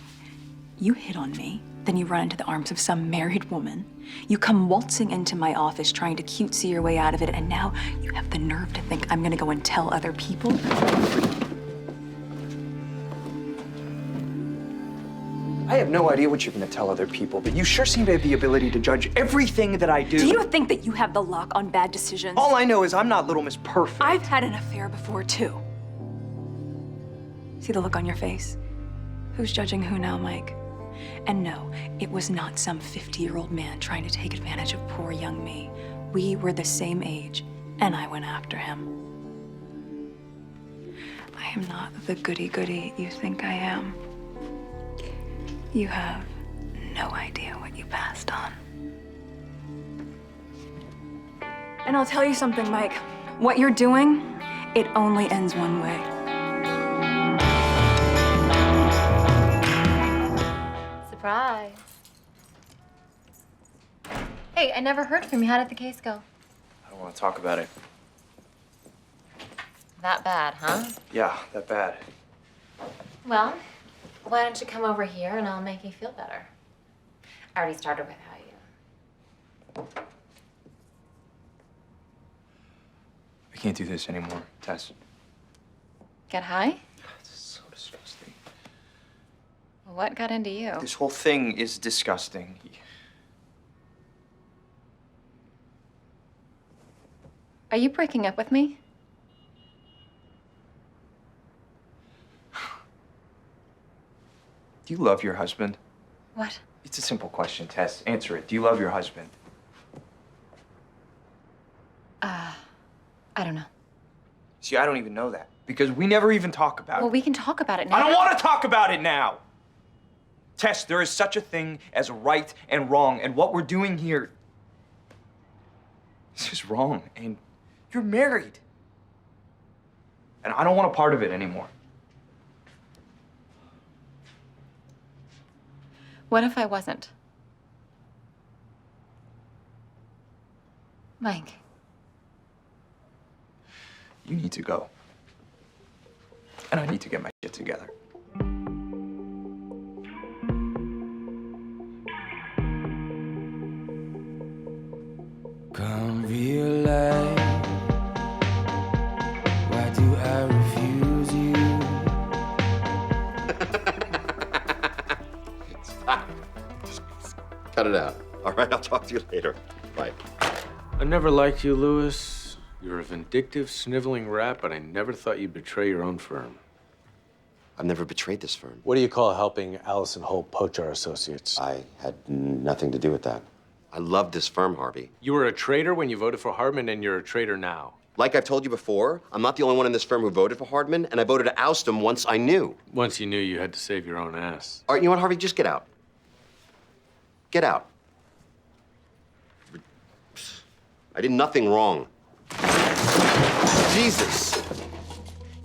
You hit on me, then you run into the arms of some married woman. You come waltzing into my office trying to cutesy your way out of it, and now you have the nerve to think I'm gonna go and tell other people? I have no idea what you're gonna tell other people, but you sure seem to have the ability to judge everything that I do. Do you think that you have the lock on bad decisions? All I know is I'm not Little Miss Perfect. I've had an affair before, too. See the look on your face? Who's judging who now, Mike? And no, it was not some 50-year-old man trying to take advantage of poor young me. We were the same age, and I went after him. I am not the goody-goody you think I am. You have no idea what you passed on. And I'll tell you something, Mike. What you're doing, it only ends one way. Surprise. Hey, I never heard from you. How did the case go? I don't want to talk about it. That bad, huh? Yeah, that bad. Well, why don't you come over here and I'll make you feel better? I already started without you. I can't do this anymore, Tess. Get high? It's so disgusting. What got into you? This whole thing is disgusting. Are you breaking up with me? Do you love your husband? What? It's a simple question, Tess. Answer it. Do you love your husband? I don't know. See, I don't even know that because we never even talk about Well, it. we can talk about it now. I don't want to talk about it now. Tess, there is such a thing as right and wrong, and what we're doing here, this is wrong, and you're married. And I don't want a part of it anymore. What if I wasn't? Mike. You need to go. And I need to get my shit together. Come realize, why do I refuse you? Stop. Just cut it out. All right, I'll talk to you later. Bye. I never liked you, Lewis. You're a vindictive, sniveling rat, but I never thought you'd betray your own firm. I've never betrayed this firm. What do you call helping Allison Holt poach our associates? I had nothing to do with that. I love this firm, Harvey. You were a traitor when you voted for Hardman, and you're a traitor now. Like I've told you before, I'm not the only one in this firm who voted for Hardman, and I voted to oust him once I knew. Once you knew you had to save your own ass. All right, you know what, Harvey? Just get out. Get out. I did nothing wrong. Jesus.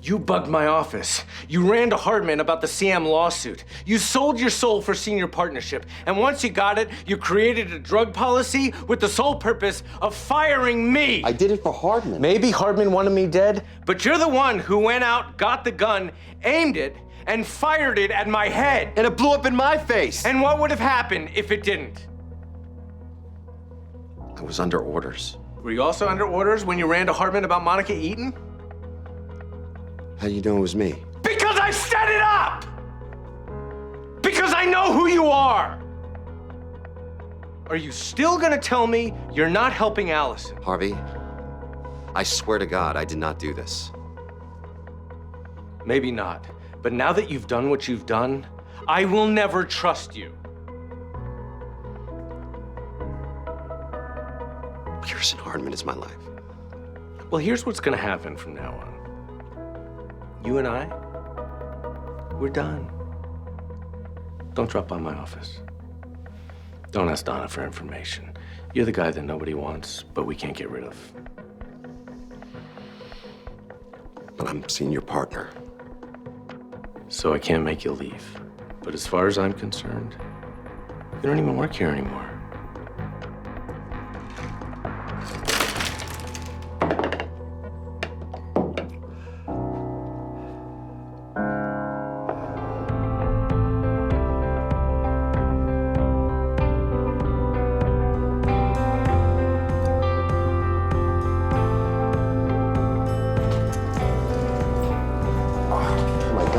You bugged my office. You ran to Hardman about the CM lawsuit. You sold your soul for senior partnership. And once you got it, you created a drug policy with the sole purpose of firing me. I did it for Hardman. Maybe Hardman wanted me dead, but you're the one who went out, got the gun, aimed it, and fired it at my head. And it blew up in my face. And what would have happened if it didn't? I was under orders. Were you also under orders when you ran to Hardman about Monica Eaton? How do you know it was me? Because I set it up! Because I know who you are! Are you still gonna tell me you're not helping Allison? Harvey, I swear to God, I did not do this. Maybe not. But now that you've done what you've done, I will never trust you. Pearson Hardman is my life. Well, here's what's gonna happen from now on. You and I, we're done. Don't drop by my office. Don't ask Donna for information. You're the guy that nobody wants, but we can't get rid of. But I'm senior partner. So I can't make you leave. But as far as I'm concerned, you don't even work here anymore.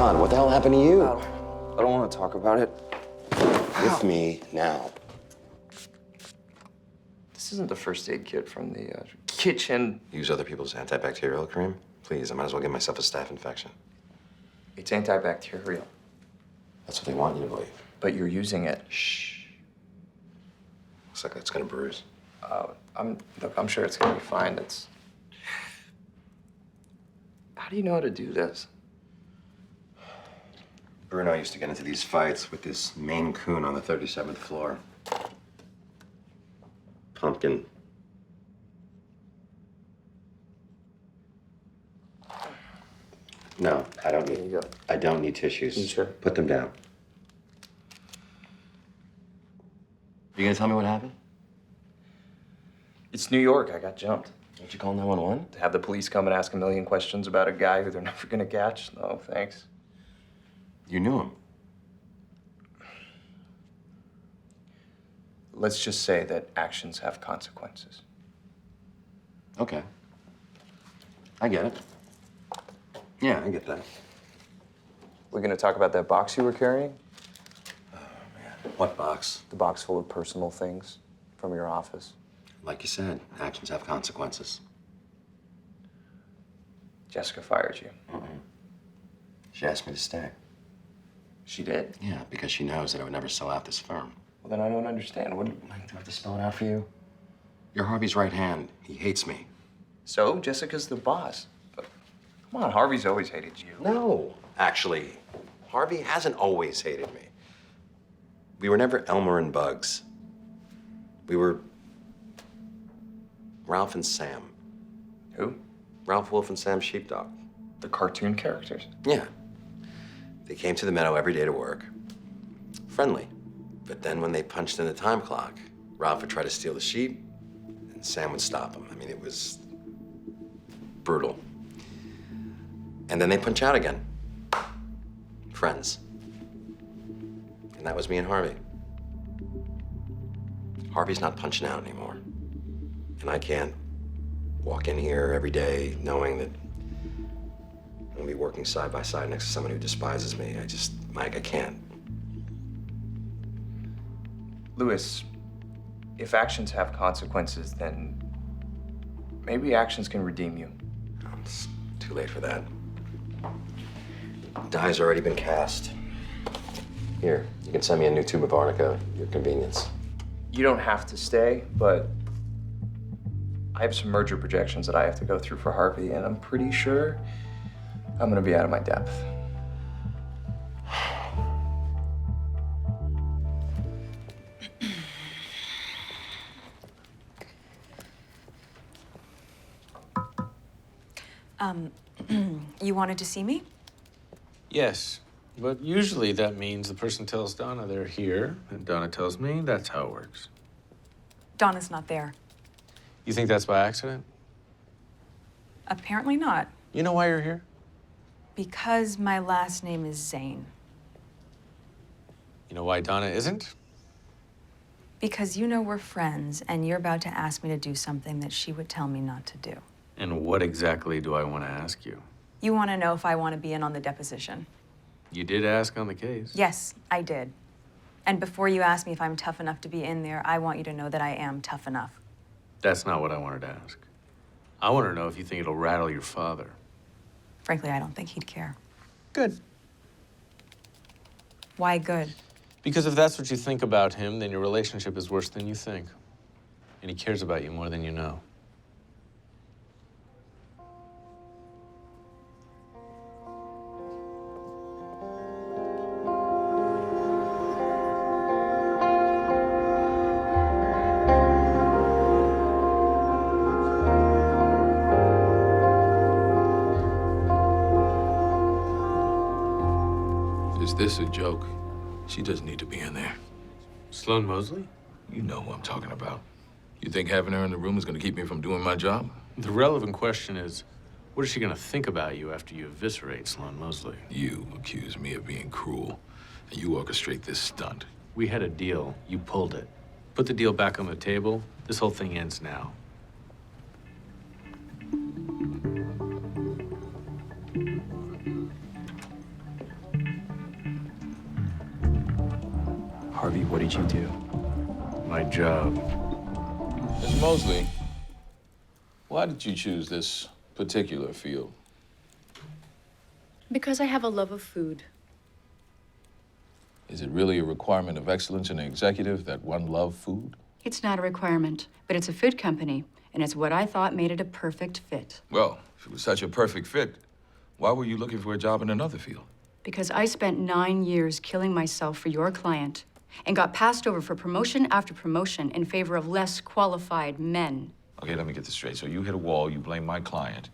What the hell happened to you? I don't want to talk about it. With me now. This isn't the first aid kit from the kitchen. Use other people's antibacterial cream? Please, I might as well get myself a staph infection. It's antibacterial. That's what they want you to believe. But you're using it. Shh. Looks like it's gonna bruise. Look, I'm sure it's gonna be fine. How do you know how to do this? Bruno used to get into these fights with this Maine Coon on the 37th floor. Pumpkin. No, I don't need. I don't need tissues. You sure? Put them down. You gonna tell me what happened? It's New York. I got jumped. Did you call 911? To have the police come and ask a million questions about a guy who they're never gonna catch? No, thanks. You knew him. Let's just say that actions have consequences. Okay. I get it. Yeah, I get that. We're gonna talk about that box you were carrying? What box? The box full of personal things from your office. Like you said, actions have consequences. Jessica fired you. She asked me to stay. She did? Yeah, because she knows that I would never sell out this firm. Well, then I don't understand. What? Do I have to spell it out for you? You're Harvey's right hand. He hates me. So, Jessica's the boss. But come on, Harvey's always hated you. No. Actually, Harvey hasn't always hated me. We were never Elmer and Bugs. We were Ralph and Sam. Who? Ralph Wolf and Sam Sheepdog. The cartoon characters? Yeah. They came to the meadow every day to work. Friendly. But then when they punched in the time clock, Ralph would try to steal the sheep, and Sam would stop him. I mean, it was brutal. And then they punch out again. Friends. And that was me and Harvey. Harvey's not punching out anymore. And I can't walk in here every day knowing that I'm gonna be working side by side next to someone who despises me. Mike, I can't. Louis, if actions have consequences, then maybe actions can redeem you. Oh, it's too late for that. Die's already been cast. Here, you can send me a new tube of arnica at your convenience. You don't have to stay, but I have some merger projections that I have to go through for Harvey, and I'm pretty sure I'm gonna be out of my depth. You wanted to see me? Yes, but usually that means the person tells Donna they're here, and Donna tells me that's how it works. Donna's not there. You think that's by accident? Apparently not. You know why you're here? Because my last name is Zane. You know why Donna isn't? Because you know we're friends, and you're about to ask me to do something that she would tell me not to do. And what exactly do I want to ask you? You want to know if I want to be in on the deposition. You did ask on the case. Yes, I did. And before you ask me if I'm tough enough to be in there, I want you to know that I am tough enough. That's not what I wanted to ask. I want to know if you think it'll rattle your father. Frankly, I don't think he'd care. Good. Why good? Because if that's what you think about him, then your relationship is worse than you think. And he cares about you more than you know. Is this a joke? She doesn't need to be in there. Sloan Mosley? You know who I'm talking about. You think having her in the room is gonna keep me from doing my job? The relevant question is, what is she gonna think about you after you eviscerate Sloan Mosley? You accuse me of being cruel, and you orchestrate this stunt. We had a deal. You pulled it. Put the deal back on the table. This whole thing ends now. Harvey, what did you do? My job. Ms. Mosley, why did you choose this particular field? Because I have a love of food. Is it really a requirement of excellence in an executive that one love food? It's not a requirement, but it's a food company, and it's what I thought made it a perfect fit. Well, if it was such a perfect fit, why were you looking for a job in another field? Because I spent 9 years killing myself for your client and got passed over for promotion after promotion in favor of less qualified men. Okay, let me get this straight. So you hit a wall, you blame my client,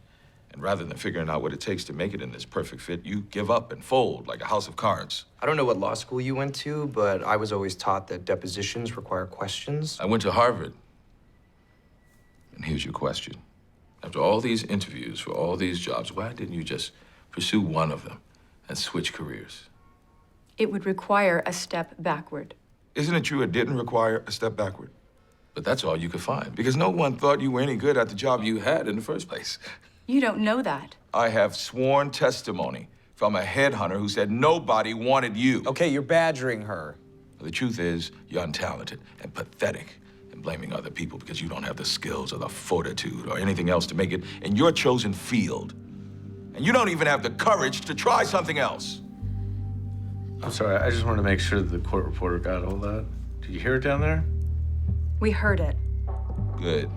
and rather than figuring out what it takes to make it in this perfect fit, you give up and fold like a house of cards. I don't know what law school you went to, but I was always taught that depositions require questions. I went to Harvard. And here's your question. After all these interviews for all these jobs, why didn't you just pursue one of them and switch careers? It would require a step backward. Isn't it true it didn't require a step backward? But that's all you could find, because no one thought you were any good at the job you had in the first place. You don't know that. I have sworn testimony from a headhunter who said nobody wanted you. Okay, you're badgering her. The truth is, you're untalented and pathetic and blaming other people because you don't have the skills or the fortitude or anything else to make it in your chosen field. And you don't even have the courage to try something else. I'm sorry, I just wanted to make sure that the court reporter got all that. Did you hear it down there? We heard it. Good.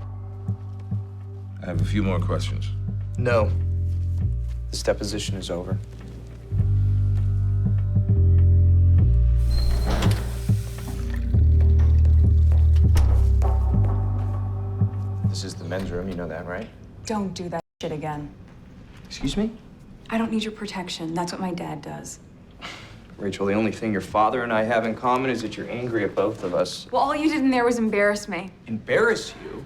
I have a few more questions. No. This deposition is over. This is the men's room, you know that, right? Don't do that shit again. Excuse me? I don't need your protection. That's what my dad does. Rachel, the only thing your father and I have in common is that you're angry at both of us. Well, all you did in there was embarrass me. Embarrass you?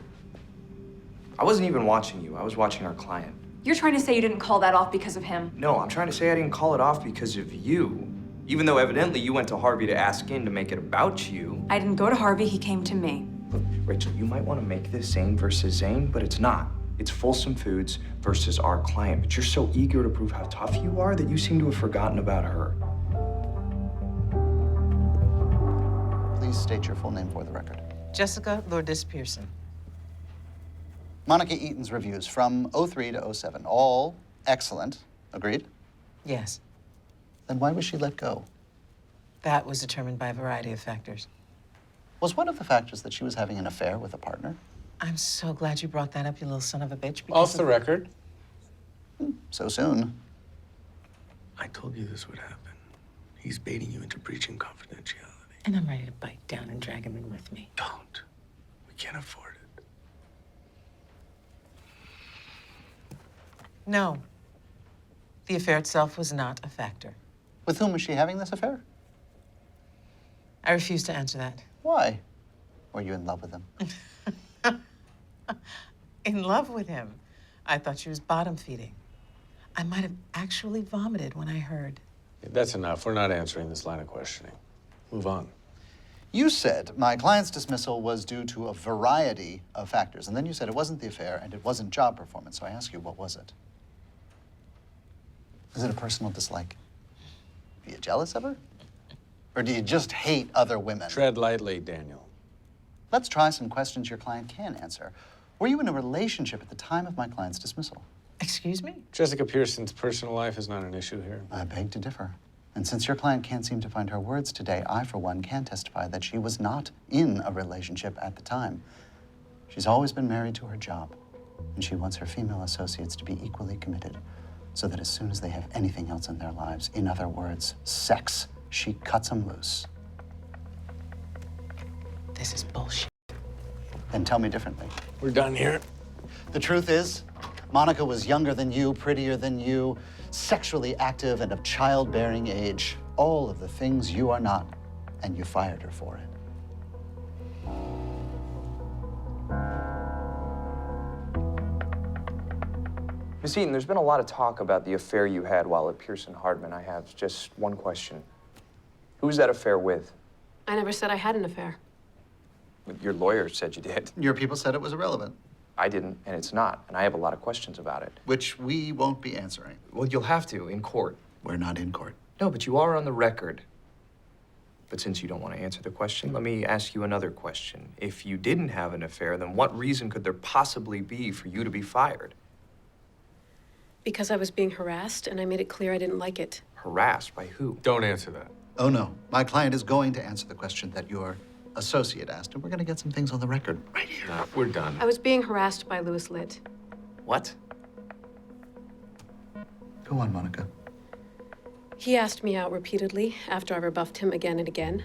I wasn't even watching you. I was watching our client. You're trying to say you didn't call that off because of him. No, I'm trying to say I didn't call it off because of you. Even though evidently you went to Harvey to ask in to make it about you. I didn't go to Harvey, he came to me. Look, Rachel, you might want to make this Zane versus Zane, but it's not. It's Folsom Foods versus our client. But you're so eager to prove how tough you are that you seem to have forgotten about her. Please state your full name for the record. Jessica Lourdes Pearson. Monica Eaton's reviews from 03 to 07, all excellent. Agreed? Yes. Then why was she let go? That was determined by a variety of factors. Was one of the factors that she was having an affair with a partner? I'm so glad you brought that up, you little son of a bitch. Off the record. So soon. I told you this would happen. He's baiting you into breaching confidentiality. And I'm ready to bite down and drag him in with me. Don't. We can't afford it. No. The affair itself was not a factor. With whom was she having this affair? I refuse to answer that. Why? Were you in love with him? In love with him? I thought she was bottom feeding. I might have actually vomited when I heard. That's enough. We're not answering this line of questioning. Move on. You said my client's dismissal was due to a variety of factors, and then you said it wasn't the affair and it wasn't job performance. So I ask you, what was it? Is it a personal dislike? Are you jealous of her? Or do you just hate other women? Tread lightly, Daniel. Let's try some questions your client can answer. Were you in a relationship at the time of my client's dismissal? Excuse me? Jessica Pearson's personal life is not an issue here. I beg to differ. And since your client can't seem to find her words today, I, for one, can testify that she was not in a relationship at the time. She's always been married to her job, and she wants her female associates to be equally committed, so that as soon as they have anything else in their lives, in other words, sex, she cuts them loose. This is bullshit. Then tell me differently. We're done here. The truth is, Monica was younger than you, prettier than you, sexually active and of childbearing age. All of the things you are not, and you fired her for it. Miss Eaton, there's been a lot of talk about the affair you had while at Pearson Hardman. I have just one question. Who was that affair with? I never said I had an affair. Your lawyer said you did. Your people said it was irrelevant. I didn't, and it's not. And I have a lot of questions about it. Which we won't be answering. Well, you'll have to, in court. We're not in court. No, but you are on the record. But since you don't want to answer the question, let me ask you another question. If you didn't have an affair, then what reason could there possibly be for you to be fired? Because I was being harassed, and I made it clear I didn't like it. Harassed by who? Don't answer that. Oh, no. My client is going to answer the question that your associate asked, and we're going to get some things on the record right here. No, we're done. I was being harassed by Louis Litt. What? Go on, Monica. He asked me out repeatedly after I rebuffed him again and again.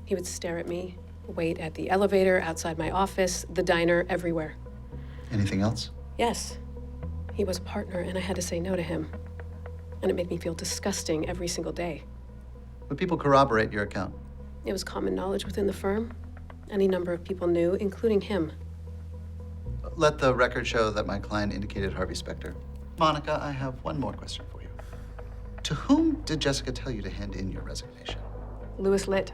He would stare at me, wait at the elevator, outside my office, the diner, everywhere. Anything else? Yes. He was a partner, and I had to say no to him. And it made me feel disgusting every single day. But people corroborate your account. It was common knowledge within the firm. Any number of people knew, including him. Let the record show that my client indicated Harvey Specter. Monica, I have one more question for you. To whom did Jessica tell you to hand in your resignation? Lewis Litt.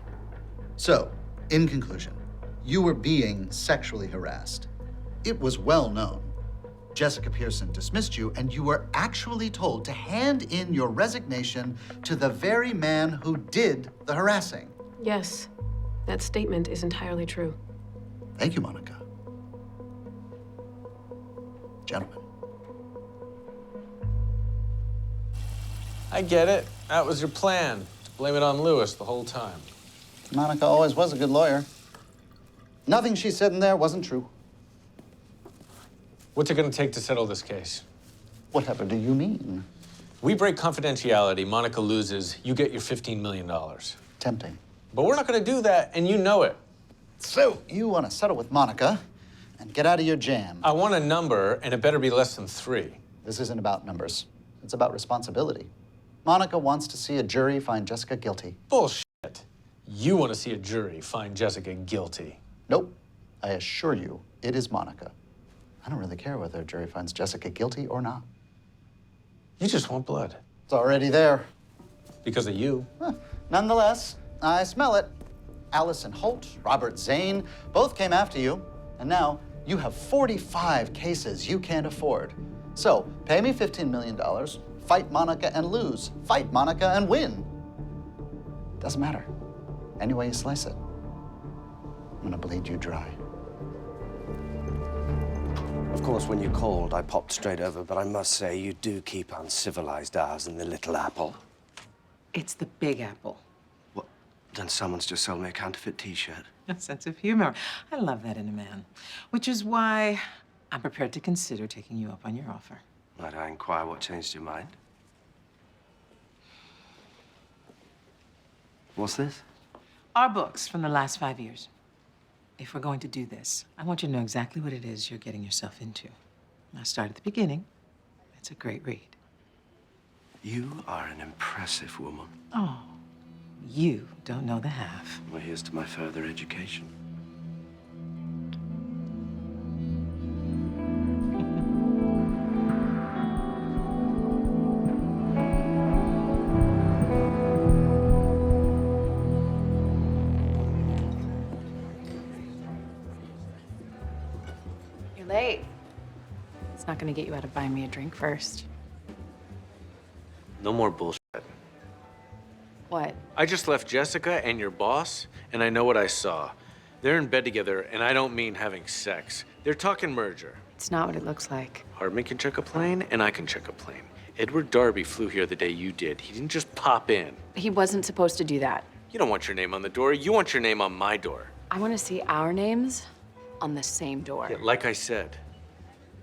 So, in conclusion, you were being sexually harassed. It was well known. Jessica Pearson dismissed you, and you were actually told to hand in your resignation to the very man who did the harassing. Yes, that statement is entirely true. Thank you, Monica. Gentlemen. I get it. That was your plan. To blame it on Lewis the whole time. Monica always was a good lawyer. Nothing she said in there wasn't true. What's it going to take to settle this case? Whatever do you mean? We break confidentiality, Monica loses, you get your $15 million. Tempting. But we're not going to do that, and you know it. So, you want to settle with Monica and get out of your jam. I want a number, and it better be less than 3. This isn't about numbers. It's about responsibility. Monica wants to see a jury find Jessica guilty. Bullshit. You want to see a jury find Jessica guilty. Nope. I assure you, it is Monica. I don't really care whether a jury finds Jessica guilty or not. You just want blood. It's already there. Because of you. Nonetheless, I smell it. Allison Holt, Robert Zane, both came after you, and now you have 45 cases you can't afford. So, pay me $15 million, fight Monica and lose, fight Monica and win. Doesn't matter. Any way you slice it, I'm gonna bleed you dry. Of course, when you called, I popped straight over, but I must say, you do keep uncivilized hours in the Little Apple. It's the Big Apple. What? Then someone's just sold me a counterfeit T-shirt. A sense of humor. I love that in a man. Which is why I'm prepared to consider taking you up on your offer. Might I inquire what changed your mind? What's this? Our books from the last 5 years. If we're going to do this, I want you to know exactly what it is you're getting yourself into. I'll start at the beginning. It's a great read. You are an impressive woman. Oh, you don't know the half. Well, here's to my further education. Late. It's not gonna get you out of buying me a drink first. No more bullshit. What? I just left Jessica and your boss, and I know what I saw. They're in bed together, and I don't mean having sex. They're talking merger. It's not what it looks like. Hardman can check a plane, and I can check a plane. Edward Darby flew here the day you did. He didn't just pop in. He wasn't supposed to do that. You don't want your name on the door. You want your name on my door. I want to see our names on the same door. Yeah, like I said,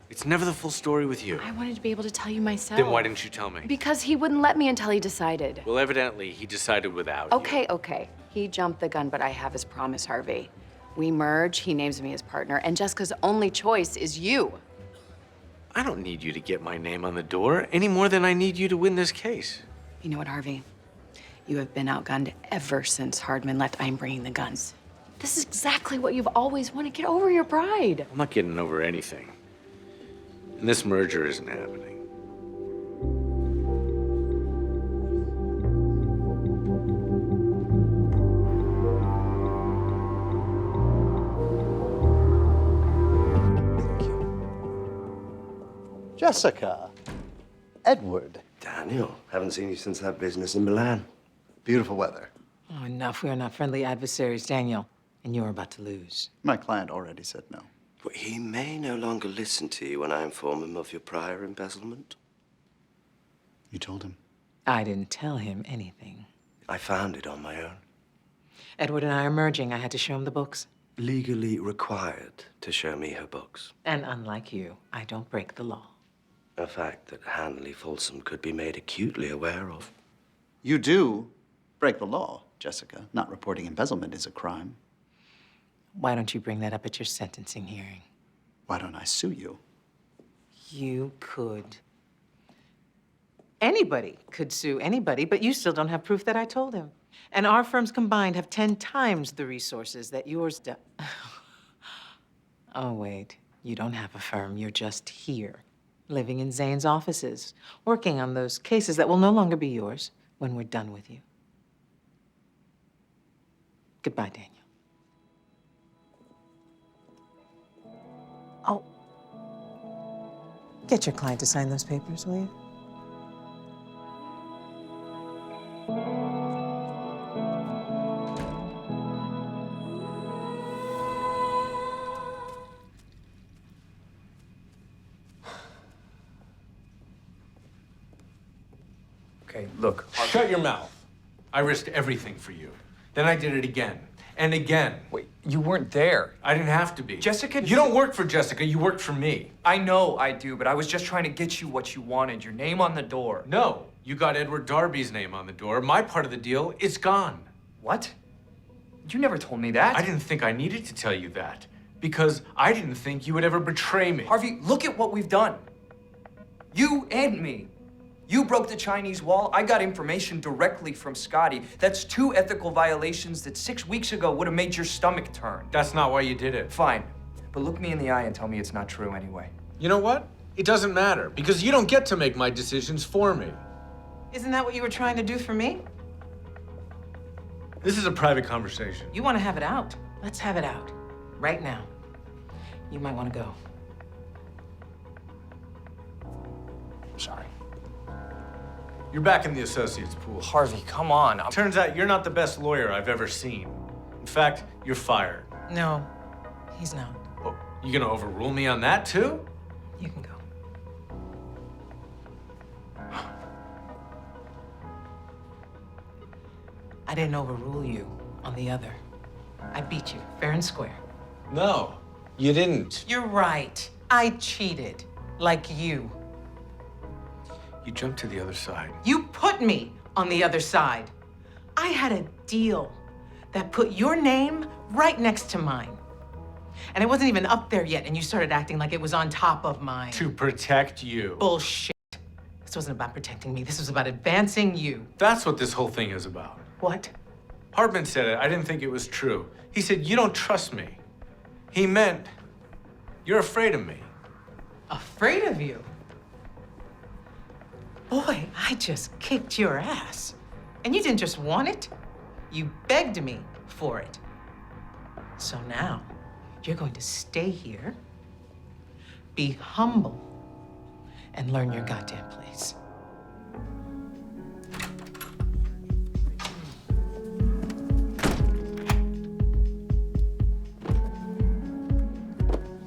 it's never the full story with you. I wanted to be able to tell you myself. Then why didn't you tell me? Because he wouldn't let me until he decided. Well, evidently, he decided without you. Okay. He jumped the gun, but I have his promise, Harvey. We merge, he names me his partner, and Jessica's only choice is you. I don't need you to get my name on the door any more than I need you to win this case. You know what, Harvey? You have been outgunned ever since Hardman left. I'm bringing the guns. This is exactly what you've always wanted. Get over your pride. I'm not getting over anything. And this merger isn't happening. Jessica. Edward. Daniel, haven't seen you since that business in Milan. Beautiful weather. Oh, enough. We are not friendly adversaries, Daniel. And you're about to lose. My client already said no. But he may no longer listen to you when I inform him of your prior embezzlement. You told him? I didn't tell him anything. I found it on my own. Edward and I are merging. I had to show him the books. Legally required to show me her books. And unlike you, I don't break the law. A fact that Hanley Folsom could be made acutely aware of. You do break the law, Jessica. Not reporting embezzlement is a crime. Why don't you bring that up at your sentencing hearing? Why don't I sue you? You could. Anybody could sue anybody, but you still don't have proof that I told him. And our firms combined have 10 times the resources that yours does. Oh, wait. You don't have a firm, you're just here, living in Zane's offices, working on those cases that will no longer be yours when we're done with you. Goodbye, Daniel. Oh, get your client to sign those papers, will you? Okay, look. Shut your mouth. I risked everything for you. Then I did it again and again. Wait, you weren't there. I didn't have to be. Jessica... You don't work for Jessica, you work for me. I know I do, but I was just trying to get you what you wanted, your name on the door. No, you got Edward Darby's name on the door. My part of the deal is gone. What? You never told me that. I didn't think I needed to tell you that because I didn't think you would ever betray me. Harvey, look at what we've done. You and me. You broke the Chinese wall. I got information directly from Scotty. That's 2 ethical violations that 6 weeks ago would have made your stomach turn. That's not why you did it. Fine, but look me in the eye and tell me it's not true anyway. You know what? It doesn't matter because you don't get to make my decisions for me. Isn't that what you were trying to do for me? This is a private conversation. You want to have it out? Let's have it out. Right now. You might want to go. I'm sorry. You're back in the associates pool. Harvey, come on. Turns out you're not the best lawyer I've ever seen. In fact, you're fired. No, he's not. Oh, you gonna overrule me on that too? You can go. I didn't overrule you on the other. I beat you, fair and square. No, you didn't. You're right. I cheated, like you. You jumped to the other side. You put me on the other side. I had a deal that put your name right next to mine. And it wasn't even up there yet, and you started acting like it was on top of mine. To protect you. Bullshit. This wasn't about protecting me. This was about advancing you. That's what this whole thing is about. What? Hardman said it. I didn't think it was true. He said, you don't trust me. He meant, you're afraid of me. Afraid of you? Boy, I just kicked your ass. And you didn't just want it, you begged me for it. So now, you're going to stay here, be humble, and learn your goddamn place.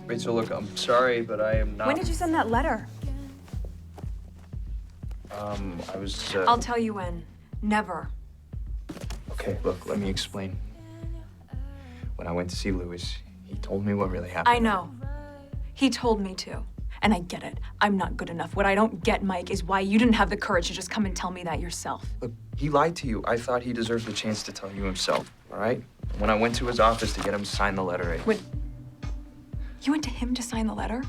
Rachel, look, I'm sorry, but I am not... When did you send that letter? I was, I'll tell you when. Never. Okay, look, let me explain. When I went to see Louis, he told me what really happened. I know. He told me to. And I get it. I'm not good enough. What I don't get, Mike, is why you didn't have the courage to just come and tell me that yourself. Look, he lied to you. I thought he deserved the chance to tell you himself, all right? When I went to his office to get him to sign the letter, You went to him to sign the letter?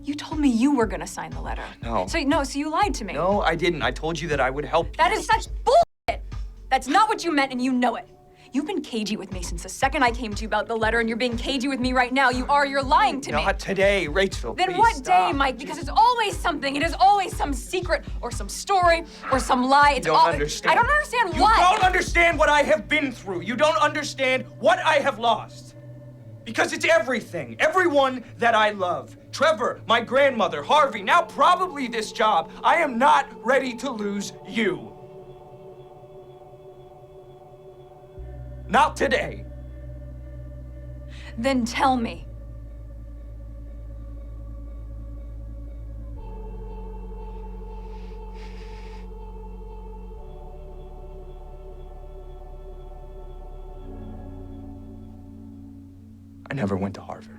You told me you were gonna sign the letter. No. So you lied to me. No, I didn't. I told you that I would help you. That is such bullshit! That's not what you meant, and you know it. You've been cagey with me since the second I came to you about the letter, and you're being cagey with me right now. You're lying to me. Not today, Rachel. Then please what stop. day, Mike? Because it's always something. It is always some secret or some story or some lie. It's You don't understand. I don't understand You what. don't understand what I have been through. You don't understand what I have lost. Because it's everything. Everyone that I love. Trevor, my grandmother, Harvey, now probably this job. I am not ready to lose you. Not today. Then tell me. I never went to Harvard.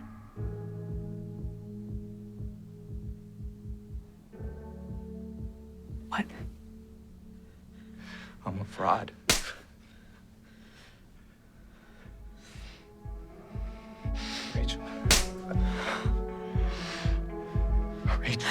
What? I'm a fraud. Rachel. Rachel.